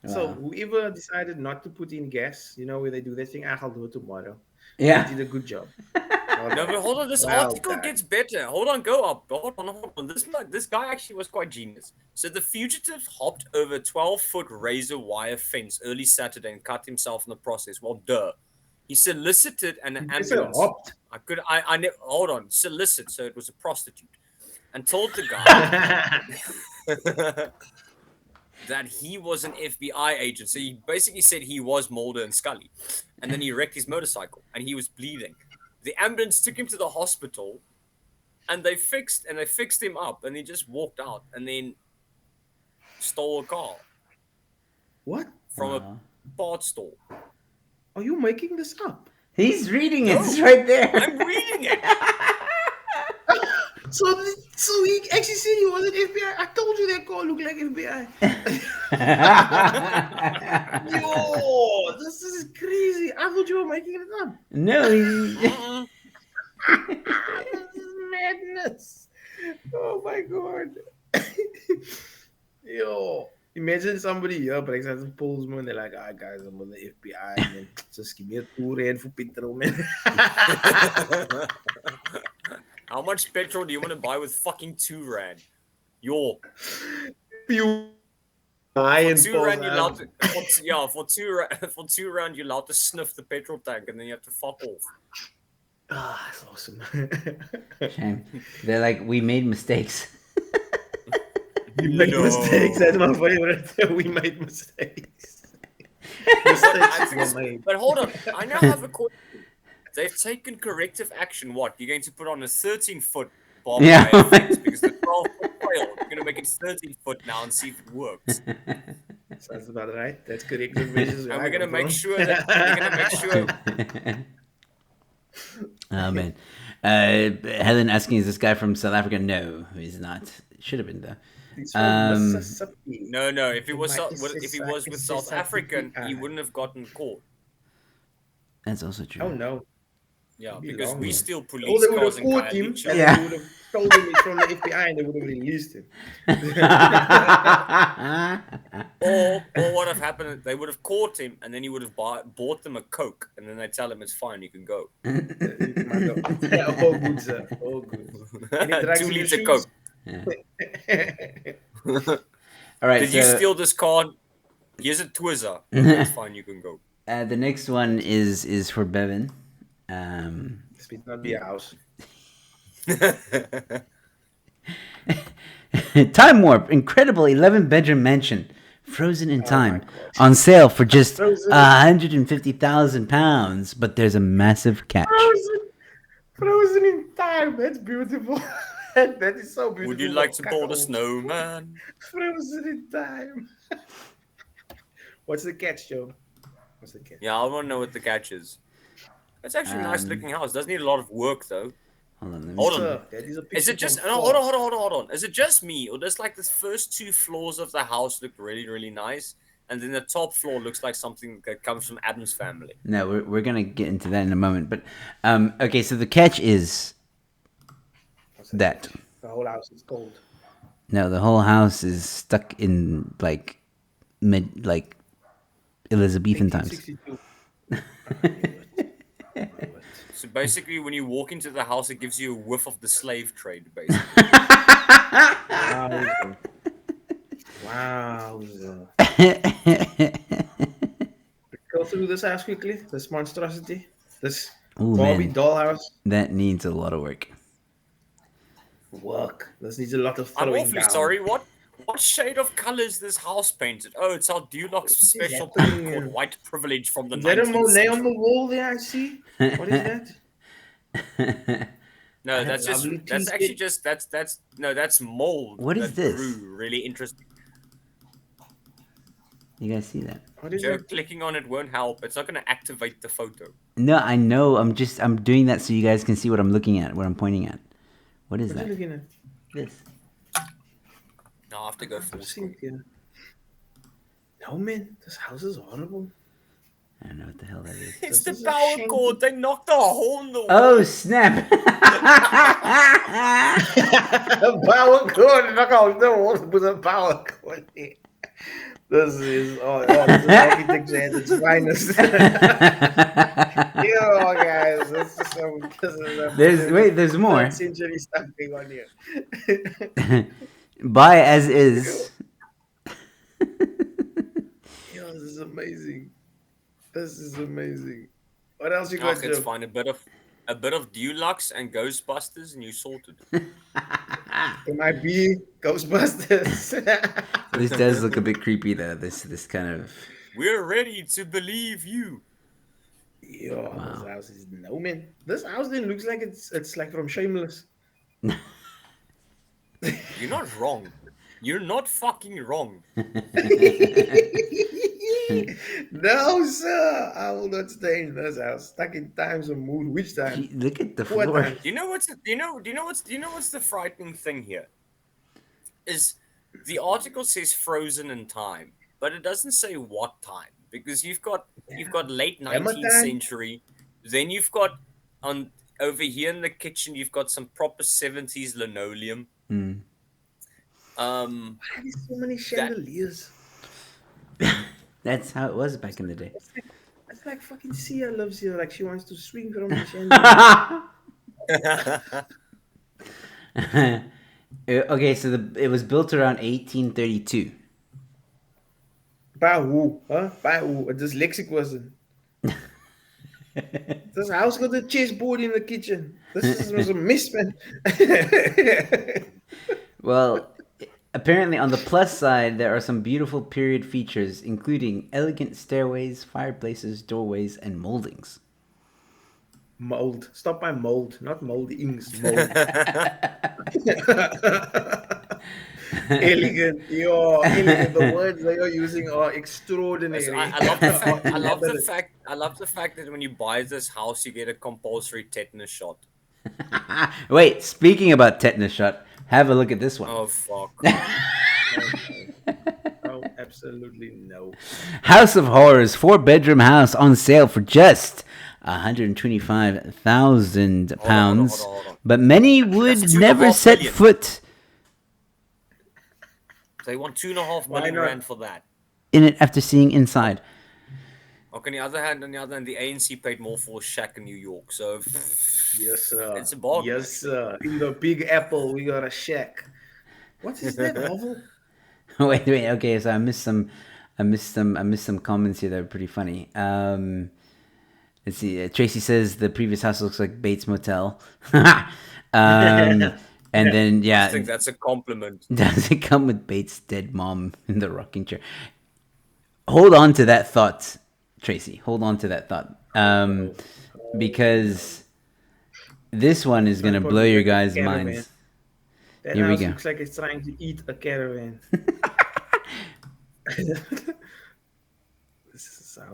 So Wow. whoever decided not to put in gas, where they do that thing, I'll do it tomorrow. Yeah. They did a good job. No, but hold on. This Well article done. gets better. Hold on, go up. Hold on. This guy actually was quite genius. So the fugitive hopped over a 12-foot razor wire fence early Saturday and cut himself in the process. Well, duh. He solicited an It's a ambulance. hopped. Hold on. Solicit. So it was a prostitute, and told the guy that he was an FBI agent. So he basically said he was Mulder and Scully, and then he wrecked his motorcycle and he was bleeding. The ambulance took him to the hospital, and they fixed him up, and he just walked out and then stole a car What? from a parts store. Are you making this up? He's reading it. It's right there. I'm reading it. So he actually said he wasn't FBI. I told you that car looked like FBI. Yo, this is crazy. I thought you were making it up. No, he... This is madness. Oh my god. Yo, imagine somebody here breaks out some pulls, man. They're like, guys, I'm on the FBI, man. Just give me a 2 rand for petrol, man. How much petrol do you want to buy with fucking 2 rand? Yo, You for 2 rand you're allowed to, for 2 rand you're allowed to sniff the petrol tank, and then you have to fuck off. That's awesome. Shame. They're like, we made mistakes. You make mistakes. That's my favorite. We made mistakes. Mistakes were made. But hold on, I now have a question. They've taken corrective action. What? You're going to put on a 13-foot barbed Yeah. wire fence because the 12-foot failed. You're going to make it 13-foot now and see if it works. Sounds about right. That's corrective measures. And we're going to make sure that Oh man. Helen asking, is this guy from South Africa? No, he's not. Should have been though. He's from Mississippi. No. If he was My with South African, he wouldn't have gotten caught. That's also true. Oh no. Yeah, He'd be because long. we steal Or police they would cars have in caught him, Khayelitsha. and Yeah. they would have told him he's from the FBI, and they would have released him. Or what have happened? They would have caught him, and then he would have bought them a Coke, and then they tell him it's fine, you can go. Oh, good, sir. Oh, good. Any drugs 2 in your liter shoes? Coke. All right. Did so, you steal this car? Here's a Twizzler. It's fine, you can go. the next one is for Bevan. This better not be a house. Time Warp, incredible 11-bedroom mansion, frozen in time, God. on sale for just Frozen. £150,000. But there's a massive catch. Frozen in time. That's beautiful. That is so beautiful. Would you like to build a Kakao. snowman? Frozen in time. What's the catch, Joe? What's the catch? Yeah, I want to know what the catch is. It's actually a nice looking house. Doesn't need a lot of work though. Hold on, let me Hold see. on. Sir, that is a Is picture it just from no, Forbes. hold on. Is it just me, or does like the first 2 floors of the house look really, really nice, and then the top floor looks like something that comes from Adam's family? No, we're gonna get into that in a moment. But okay, so the catch is What's that The whole house is cold. no, the whole house is stuck in like Elizabethan times. 1862. So basically, when you walk into the house, it gives you a whiff of the slave trade, basically. Wow. Go through this house quickly. This monstrosity. This Ooh, Barbie man. dollhouse. That needs a lot of work. Work. This needs a lot of I'm throwing awfully down. sorry. What shade of color is this house painted? Oh, it's our Dulux special happening? paint called White Privilege from the Is that a 19th Monet on the century. wall there? I see. What is that? No, that's just lovely that's tea actually set. just that's mold. What is that this? Grew really interesting. You guys see that? What is Joe, it? clicking on it won't help. It's not going to activate the photo. No, I know. I'm doing that so you guys can see what I'm looking at, what I'm pointing at. What is What are that? you looking at? This. No, I have to go full I've screen. seen it. No, man. This house is horrible. I don't know what the hell that is. It's This the is a power shame. cord. They knocked a hole in the wall. Oh snap! Power cord. Knock out the walls with a power cord. This is this is architecture at its finest. Yo, guys, this is some there's more. 3rd century stuff going on here. Buy as is. Yo, this is amazing. This is amazing. What else you got, Ach, it's Joe? fine. A bit of Deluxe and Ghostbusters, and you sorted. MIB, Ghostbusters. This does look a bit creepy though. This kind of. We're ready to believe you. Yo, this house is no, man. This house then looks like it's like from Shameless. You're not wrong. You're not fucking wrong. No, sir. I will not stay in this house. Stuck in times of mood. Which time? Look at the What floor. time? Do you know what's the frightening thing here? Is the article says frozen in time, but it doesn't say what time, because you've got late Hammer 19th time? century, then you've got over here in the kitchen you've got some proper 70s linoleum. Mm. Why are there so many chandeliers? That's how it was back in the day. It's like fucking Sia lives here. Like she wants to swing from the chandelier. Okay, so it was built around 1832. By who? Huh? By who? A dyslexic person. This house got a chessboard in the kitchen. This was a mess, man. Well, apparently on the plus side, there are some beautiful period features, including elegant stairways, fireplaces, doorways, and moldings. Mold. Stop by mold, not moldings. Mold. Elegant. Yo, elegant. The words that you're using are extraordinary. I love the fact that when you buy this house, you get a compulsory tetanus shot. Wait, speaking about tetanus shot, have a look at this one. Oh fuck! Oh, absolutely no. House of Horrors 4-bedroom house on sale for just £125,000. Hold on. But many would That's never 2.5 set million. foot They want 2.5 million not? rand for that. in it after seeing inside. Okay, on the other hand, the ANC paid more for a shack in New York, so Yes, sir. it's a bargain. Yes, sir. In the Big Apple, we got a shack. What is that, Hovel? Wait. Okay, so I missed some comments here that are pretty funny. Let's see. Tracy says the previous house looks like Bates Motel. And then I think that's a compliment. does it come with Bates' dead mom in the rocking chair? Hold on to that thought, Tracy. Hold on to that thought. Because this one is gonna blow your guys' minds. That Here we house go. looks like it's trying to eat a caravan.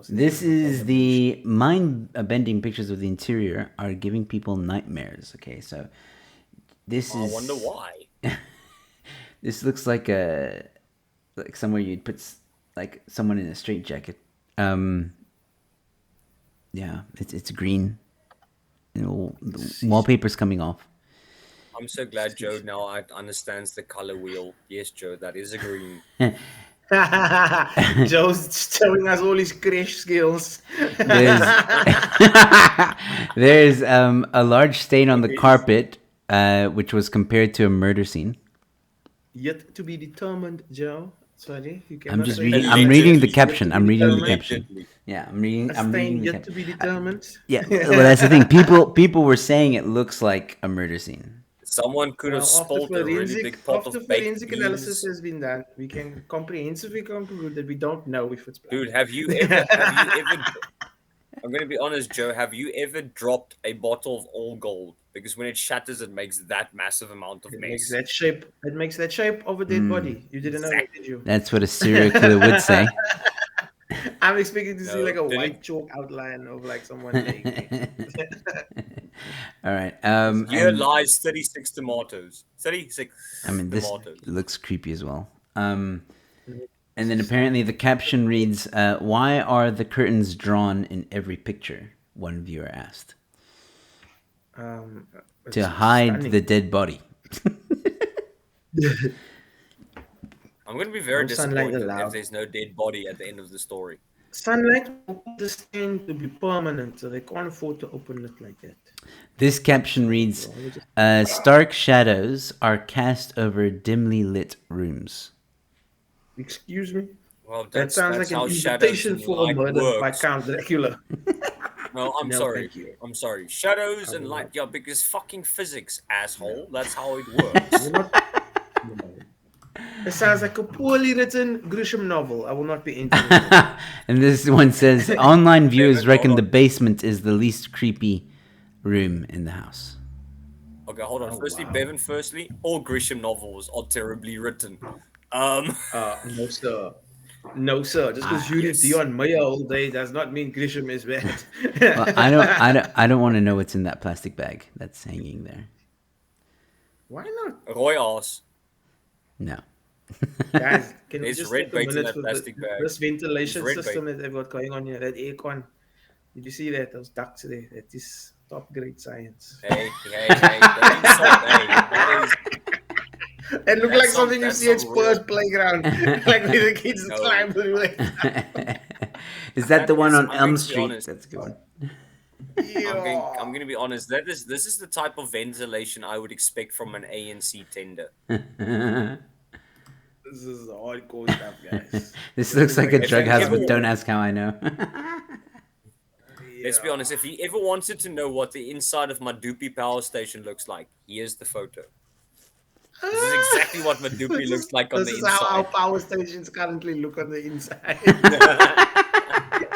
This is the mind-bending pictures of the interior are giving people nightmares. Okay, so this I is. wonder why. This looks like somewhere you'd put like someone in a straitjacket. Yeah, it's green. The wallpaper's coming off. I'm so glad Joe now understands the color wheel. Yes, Joe, that is a green. Joe's showing us all his crash skills. There's a large stain on the carpet, which was compared to a murder scene. Yet to be determined, Joe. Sorry, you I'm cannot just say reading. that. I'm reading the caption. Yet I'm to be reading the determined. caption. Yeah, I'm reading. A I'm stain reading the yet to caption. be determined. Yeah, well, that's the thing. People were saying it looks like a murder scene. Someone could have spilled a really big pot after of baked forensic analysis beans. has been done, we can comprehensively conclude that we don't know if it's black. Dude, have you ever? I'm gonna be honest, Joe. Have you ever dropped a bottle of all gold? Because when it shatters, it makes that massive amount of It mess. makes that shape. It makes that shape of a dead body. You didn't know that, did you? That's what a serial killer would say. I'm expecting to see No, like a didn't- white chalk outline of like someone laying there. All right. Here And, lies 36 tomatoes. 36 I mean, this tomatoes. looks creepy as well. And then apparently the caption reads, "Why are the curtains drawn in every picture?" One viewer asked. It's To hide stunning. the dead body. I'm going to be very No sunlight disappointed allowed. if there's no dead body at the end of the story. Sunlight will cause the stain to be permanent, so they can't afford to open it like that. This caption reads, "Stark shadows are cast over dimly lit rooms." Excuse me? Well, That sounds like how an shadows invitation and for a light murder by works. Count Dracula. No, I'm No, sorry. thank you. I'm sorry. Shadows and will light, not. yeah, because fucking physics, asshole. That's how it works. It sounds like a poorly written Grisham novel. I will not be interested. And this one says, "Online viewers Hold reckon on. the basement is the least creepy room in the house." Okay, hold on. Oh, Firstly, wow. Bevan, all Grisham novels are terribly written. No, sir. No, sir. Just because you read yes. Dion Meyer all day does not mean Grisham is bad. Well, I don't want to know what's in that plastic bag that's hanging there. Why not? Roy ass. No. Guys, can we There's just red take a bait in minute that for plastic bag. this ventilation There's red system that they've got going on here, that aircon? Did you see that? Those ducts there. That is top grade science. Hey, don't insult, hey. That is, It looked That's like some- something you that's see at some Spurs real- playground. Like when the kids No. climb through it. Is that the one on I'm Elm going to be Street? honest. That's a good one. I'm going to be honest. This is the type of ventilation I would expect from an ANC tender. This is hardcore stuff, guys. This looks like a If drug you house, ever- but don't ask how I know. Let's be honest. If you ever wanted to know what the inside of Madupi power station looks like, here's the photo. This is exactly what Madupi looks like on the This is how our inside. power stations currently look on the inside.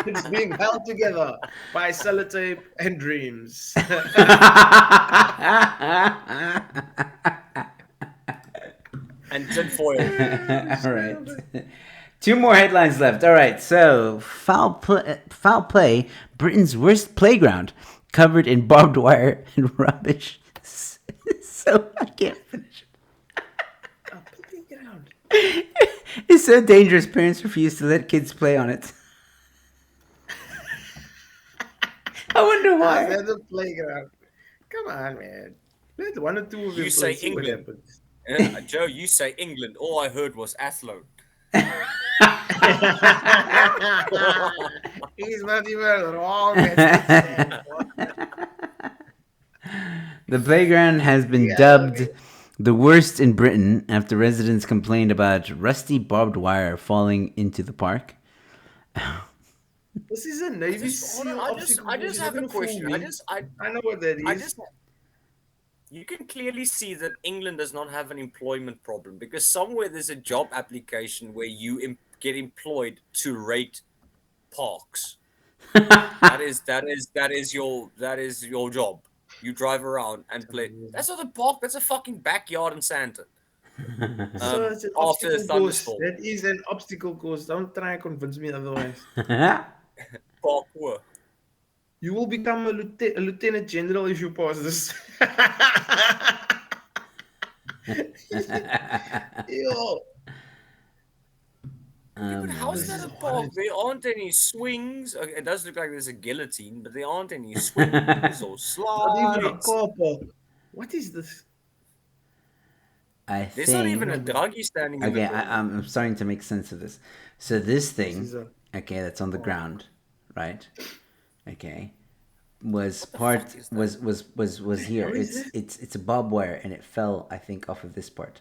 It's being held together by sellotape and dreams. And tinfoil. All right. Two more headlines left. All right. So, foul play, Britain's worst playground, covered in barbed wire and rubbish. So, I can't finish. Playground. It's so dangerous, parents refuse to let kids play on it. I wonder why. That's a playground. Come on, man. Let one or two of them You play, say see what England. happens. Joe, you say England. All I heard was Athlone. He's not even wrong. That's The playground has been dubbed the worst in Britain after residents complained about rusty barbed wire falling into the park. This is a Navy SEAL obstacle I just course. have You're a not gonna question. fool I me. just I know what that is. you can clearly see that England does not have an employment problem because somewhere there's a job application where you get employed to rate parks. that is your job. You drive around and play. That's not a park. That's a fucking backyard in Sandton. So it's an After the obstacle course. thunderstorm, That is an obstacle course. Don't try and convince me otherwise. parkour. You will become a lieutenant general if you pass this. Yo. But how's that a park? There aren't any swings. Okay, it does look like there's a guillotine, but there aren't any swings or Not even a slides. car park. What is this? I There's not think. even a druggie standing in the Okay, middle. I'm starting to make sense of this. So this thing, is a- okay, that's on the ground, right? Okay, was the part fuck is that? was here. What is It's a barbed wire, and it fell, I think, off of this part.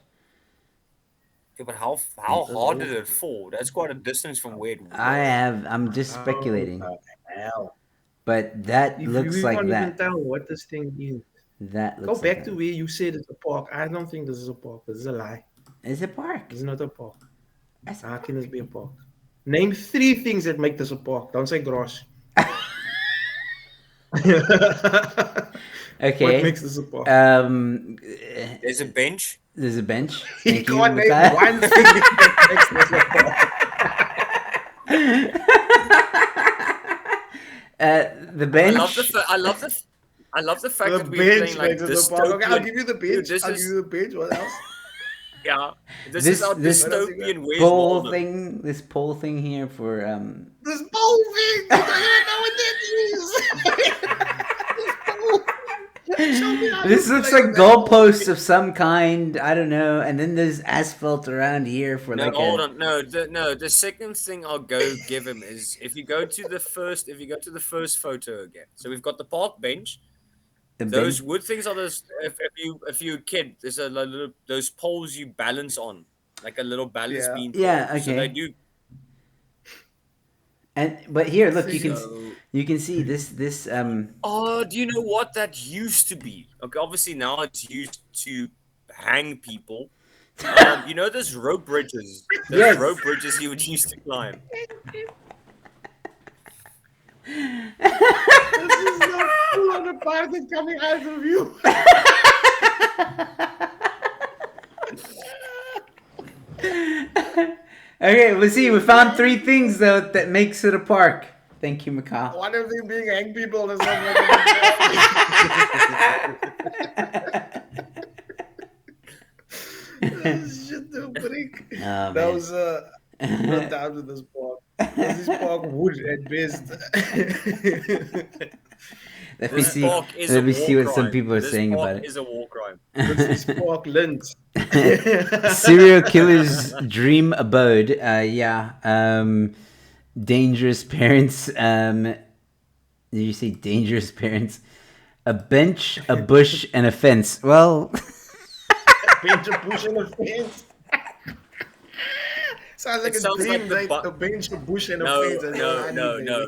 Yeah, but how hard did it fall? That's quite a distance from where it was. I'm just speculating, Oh, hell. but that If looks you like can't even that. tell what this thing is. That Go looks back like to that. where you said it's a park. I don't think this is a park. This is a lie. It's a park. This is not a park. It's a How can this be a park? Name 3 things that make this a park. Don't say grass. Okay. What makes this a park? There's a bench. There's a bench. You Thank you. can't name Matthias. one thing that makes this a park. The bench. I love the fact The that we're bench playing like next to the park. Okay, I'll dystopian. give you the Dude, bench. this I'll give is you the bench. What else? yeah. This This- is our this- dystopian Where's pole Waldo. thing. This pole thing here for This pole thing. You don't even know what that is. This pole. Show me how This you looks play like with that pole. goalposts of some kind. I don't know. And then there's asphalt around here for No, like hold a. on. No, the second thing I'll go give him is if you go to the first photo again. So we've got the park bench. a Those bench. wood things are those. If you're a kid, there's a little those poles you balance on, like a little balance Yeah. beam. Yeah, pole. So okay. they do. But here, look, So, you can see this oh, do you know what that used to be? Okay, obviously now it's used to hang people. You know those rope bridges. Those Yes. rope bridges you would use to climb. This is the full on the part that's coming out of you. Okay, let's see. We found 3 things though that makes it a park. Thank you, Macau. One of them being hang people is not shit to break. Oh, That man. was not down to this park. This is park wood at best. Let me This see. park is Let a me war see what some crime. people are This saying park about it. is a war crime. This is park lint. Serial killer's dream abode. Yeah. Dangerous parents. Did you say dangerous parents? A bench, a bush, and a fence. Well, Bench, a bush, and a fence. Sounds like It a sounds dream, like the like a bench, a bush, and a No, fence. and no.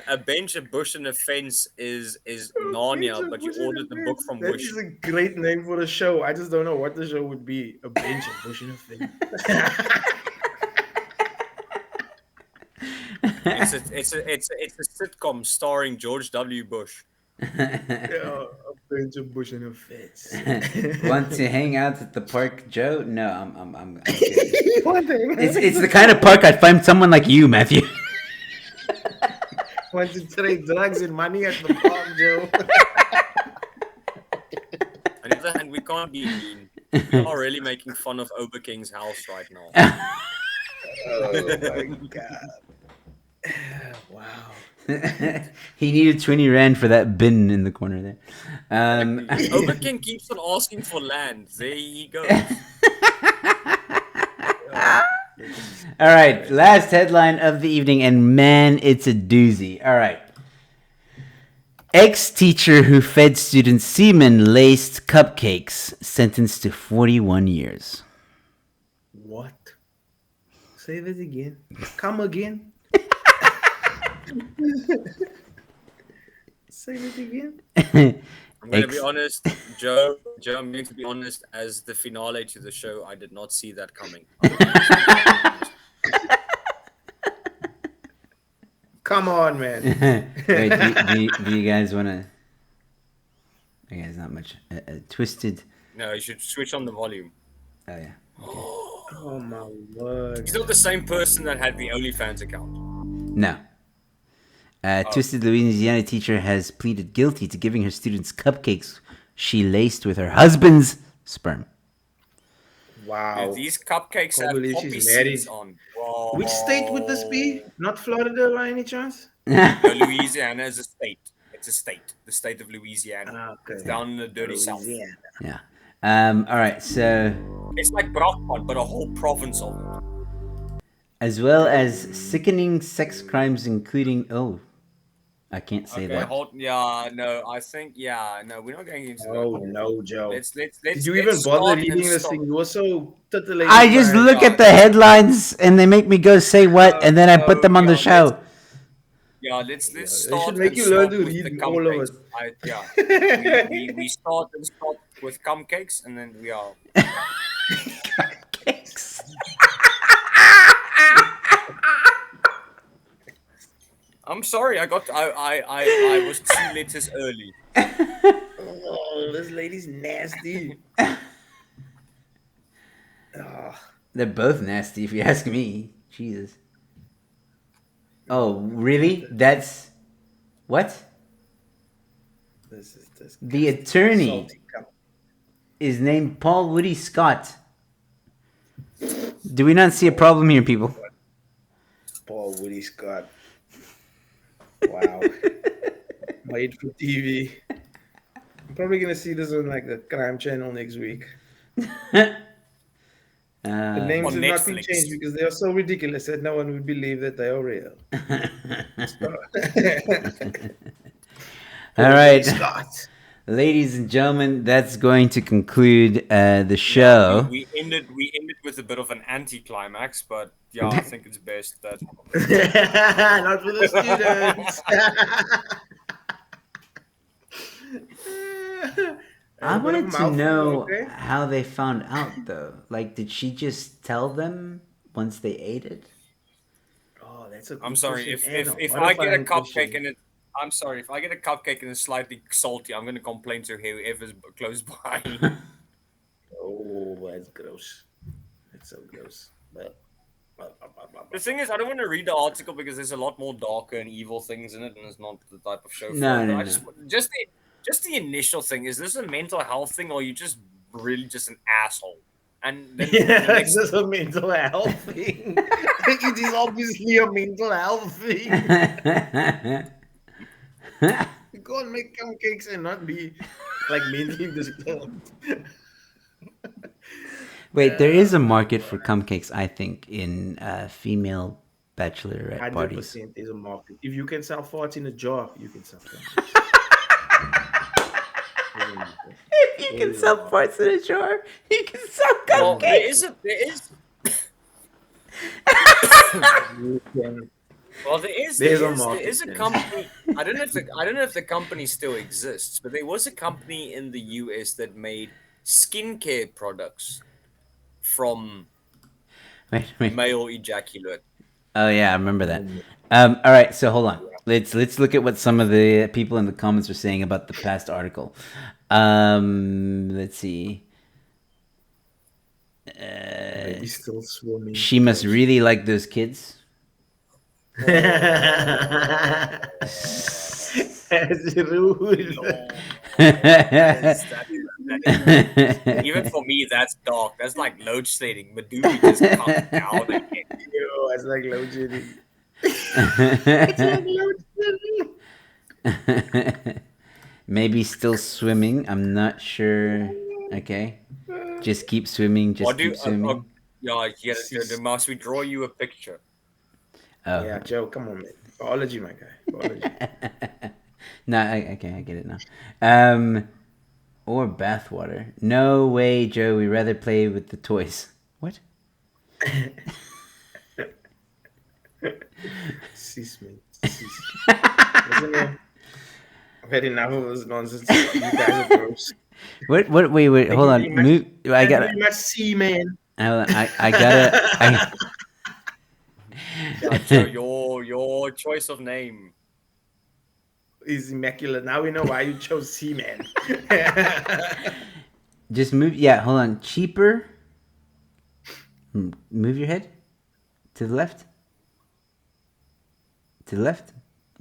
A bench, a bush, and a fence is Narnia, but you ordered the book from That Wish. is a great name for a show. I just don't know what the show would be. A bench, a bush, and a fence. It's a sitcom starring George W. Bush. Yeah, a bench, a bush, and a fence. want to hang out at the park, Joe? No, I'm good. One thing. It's the kind of park I'd find someone like you, Matthew. Want to trade drugs and money at the park, Joe? On the other hand, we can't be mean. We are really making fun of Oberking's house right now. Oh my god! Wow. He needed 20 rand for that bin in the corner there. Oberking keeps on asking for land. There he goes. All right, last headline of the evening, and man, it's a doozy. All right. Ex-teacher who fed students semen-laced cupcakes sentenced to 41 years. What? Say that again. Come again. Say that again. I'm going to be honest, Joe, I'm going to be honest, as the finale to the show, I did not see that coming. Come on, man. Wait, do you guys want to... Okay, there's not much. Twisted... No, you should switch on the volume. Oh, yeah. Oh my word. He's not the same person that had the OnlyFans account. No. Twisted Louisiana teacher has pleaded guilty to giving her students cupcakes she laced with her husband's sperm. Wow. Dude, these cupcakes Probably have she's poppy married. seeds on. Whoa. Which state would this be? Not Florida by any chance? No, Louisiana is a state. It's a state. The state of Louisiana. Ah, okay. It's down in the dirty south. Louisiana. Yeah. All right, so... It's like Brakpan, but a whole province of it. As well as sickening sex crimes, including... Oh, I can't say that. We're not going into Oh that. no, Joe. Let's Did you even bother start reading and this stop. thing? You were so titillated. I just by it. look at the headlines and they make me go say what, and then I put them on the show. Let's They start. should make and you learn stop to with read the all of cupcakes. it. We start with cupcakes, and then we are. Cupcakes. I'm sorry, I was 2 letters early. Oh, this lady's nasty. Oh, They're both nasty, if you ask me. Jesus. Oh, really? That's What? This is The attorney salty cup. is named Paul Woody Scott. Do we not see a problem here, people? Paul Woody Scott. Wow. Made for TV. I'm probably gonna see this on like the crime channel next week. The names On have not been Netflix. changed because they are so ridiculous that no one would believe that they are real. All right, Scott. ladies and gentlemen, that's going to conclude the show. We ended with a bit of an anticlimax, but yeah, I think it's best that. Not for the students. I A bit of wanted to mouthful, know okay? how they found out, though. Like, did she just tell them once they ate it? Oh, that's a good I'm sorry question if and if I get a horrifying cupcake question. and it. I'm sorry if I get a cupcake and it's slightly salty. I'm gonna complain to whoever's close by. Oh, that's gross. That's so gross. But The thing is, I don't want to read the article because there's a lot more darker and evil things in it, and it's not the type of show. No, for it. no, But I no. just the initial thing. Is this a mental health thing, or are you just really just an asshole? And then the yeah, next, it's just a mental health thing. It is obviously a mental health thing. You can't make cupcakes and not be like mentally disturbed. Wait, there is a market for cupcakes, I think, in female bachelorette parties. 100% is a market. If you can sell farts in a jar, you can sell cupcakes. If you can sell parts in a jar, you can sell well, cupcakes. there is. You can. Well, There's there a market, is a yeah. company. I don't know if the company still exists, but there was a company in the US that made skincare products from Wait. male ejaculate. Oh yeah, I remember that. All right, so hold on. Let's look at what some of the people in the comments are saying about the past article. Let's see. Maybe still swimming. She must really like those kids. That's rude. Even for me, that's dark. That's like load shedding. Maduri just comes down again. Yo, it's like load shedding. It's like load shedding. Maybe still swimming. I'm not sure. Okay. Just keep swimming. Just keep swimming. Must we draw you a picture? Oh. Yeah, Joe, come on, man. Biology, my guy. Biology. No, okay, I get it now. Or bathwater. No way, Joe. We rather play with the toys. What? Cease, man. Cease. Listen, man. I've had enough of this nonsense. You guys are gross. What? Wait. Hold on. Move. I gotta. You must see, man. Hold on, I gotta. Joe, your choice of name. Is immaculate. Now we know why you chose C-Man. Just move. Yeah, hold on. Cheaper. Move your head to the left. To the left.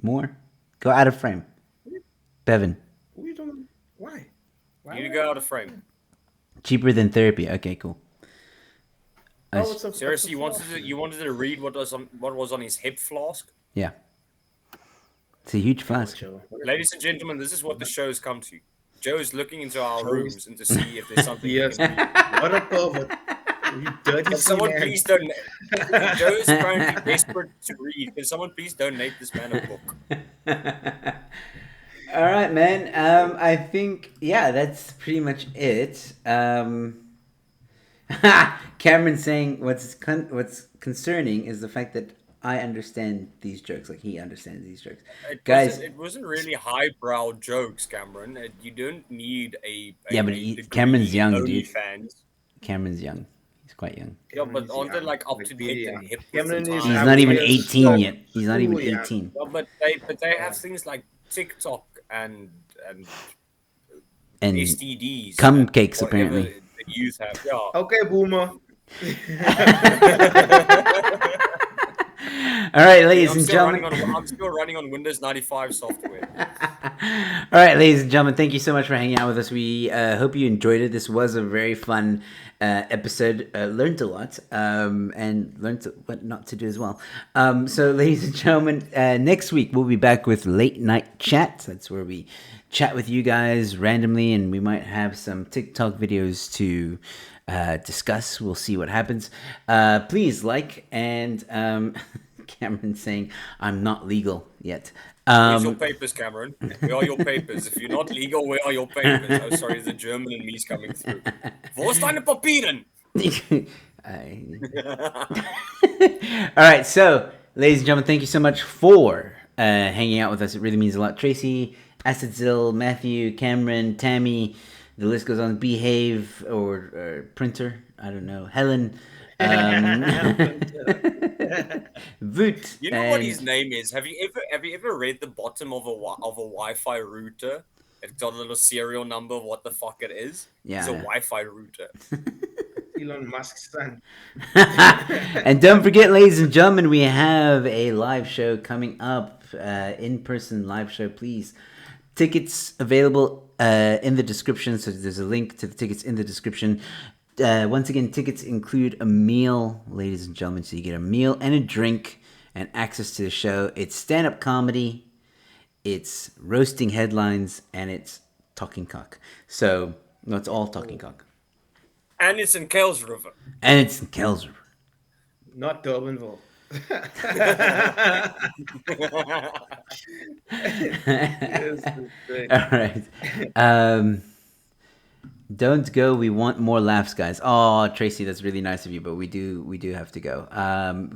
More. Go out of frame. Bevan. Who you talking? Why? You need to go out of frame. Cheaper than therapy. Okay, cool. Oh, it's a, Seriously, it's a you wanted to read what was on his hip flask? Yeah. It's a huge flask. Joe. Ladies and gentlemen, this is what the show's come to. Joe is looking into our rooms and to see if there's something. Yes. What a pervert. You dirty Can someone C-Man. please donate? Joe is currently desperate to read. Can someone please donate this man a book? All right, man. I think that's pretty much it. Cameron saying what's concerning is the fact that I understand these jokes, like he understands these jokes. It wasn't really highbrow jokes, Cameron. You don't need a but degree Cameron's young, dude. Fans. Cameron's young. He's quite young. Yeah, but aren't they like up to date and hip? Cameron is- He's I not even would- 18 yet. He's not even Yeah. 18. Well, but they have things like TikTok and And STDs, cupcakes, and whatever apparently. the youth have. Yeah. Okay, boomer. All right, ladies and gentlemen. I'm still running on Windows 95 software. All right, ladies and gentlemen, thank you so much for hanging out with us. We hope you enjoyed it. This was a very fun episode. Learned a lot and learned what not to do as well. So, ladies and gentlemen, next week we'll be back with Late Night Chat. That's where we chat with you guys randomly, and we might have some TikTok videos to discuss. We'll see what happens. Please like and Cameron saying I'm not legal yet. Where's your papers, Cameron? Where are your papers? If you're not legal, where are your papers? Oh, sorry, the German in me's coming through. Wo ist deine Papieren? All right, so, ladies and gentlemen, thank you so much for hanging out with us. It really means a lot. Tracy, Acidzil, Matthew, Cameron, Tammy, the list goes on. Behave or Printer, I don't know. Helen. Voot. You know what his name is? Have you ever read the bottom of a Wi-Fi router? It's got a little serial number of what the fuck it is. Yeah, it's a Wi-Fi router. Elon Musk's son. And don't forget, ladies and gentlemen, we have a live show coming up, in-person live show. Please, tickets available in the description. So there's a link to the tickets in the description. Once again, tickets include a meal, ladies and gentlemen. So you get a meal and a drink and access to the show. It's stand-up comedy, it's roasting headlines, and it's talking cock. So, no, it's all talking cock. And it's in Kuilsriver. And it's in Kuilsriver. Not Durbanville. All right. Don't go. We want more laughs, guys. Oh, Tracy, that's really nice of you, but we do have to go.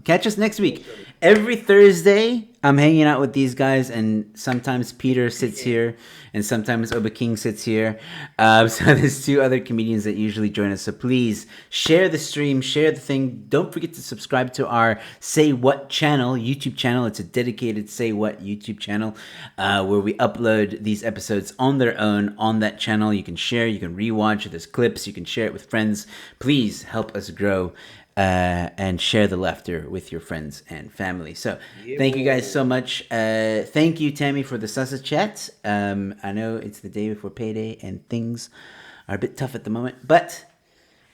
Catch us next week. Every Thursday, I'm hanging out with these guys, and sometimes Peter sits here, and sometimes Oba King sits here. So there's two other comedians that usually join us. So please share the stream, share the thing. Don't forget to subscribe to our Say What channel, YouTube channel. It's a dedicated Say What YouTube channel where we upload these episodes on their own on that channel. You can share, you can rewatch. There's clips. You can share it with friends. Please help us grow and share the laughter with your friends and family. So thank you guys so much. Thank you, Tammy, for the Sasa chat. I know it's the day before payday and things are a bit tough at the moment, but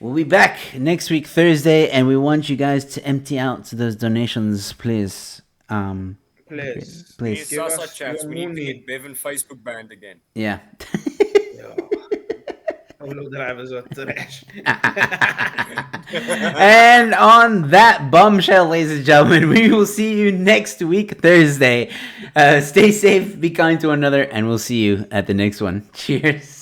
we'll be back next week, Thursday, and we want you guys to empty out those donations, please. Please. These Sasa chats, we need to get Bevan Facebook banned again. Yeah. Drivers are trash. And on that bombshell, ladies and gentlemen, we will see you next week, Thursday. Stay safe, be kind to one another, and we'll see you at the next one. Cheers.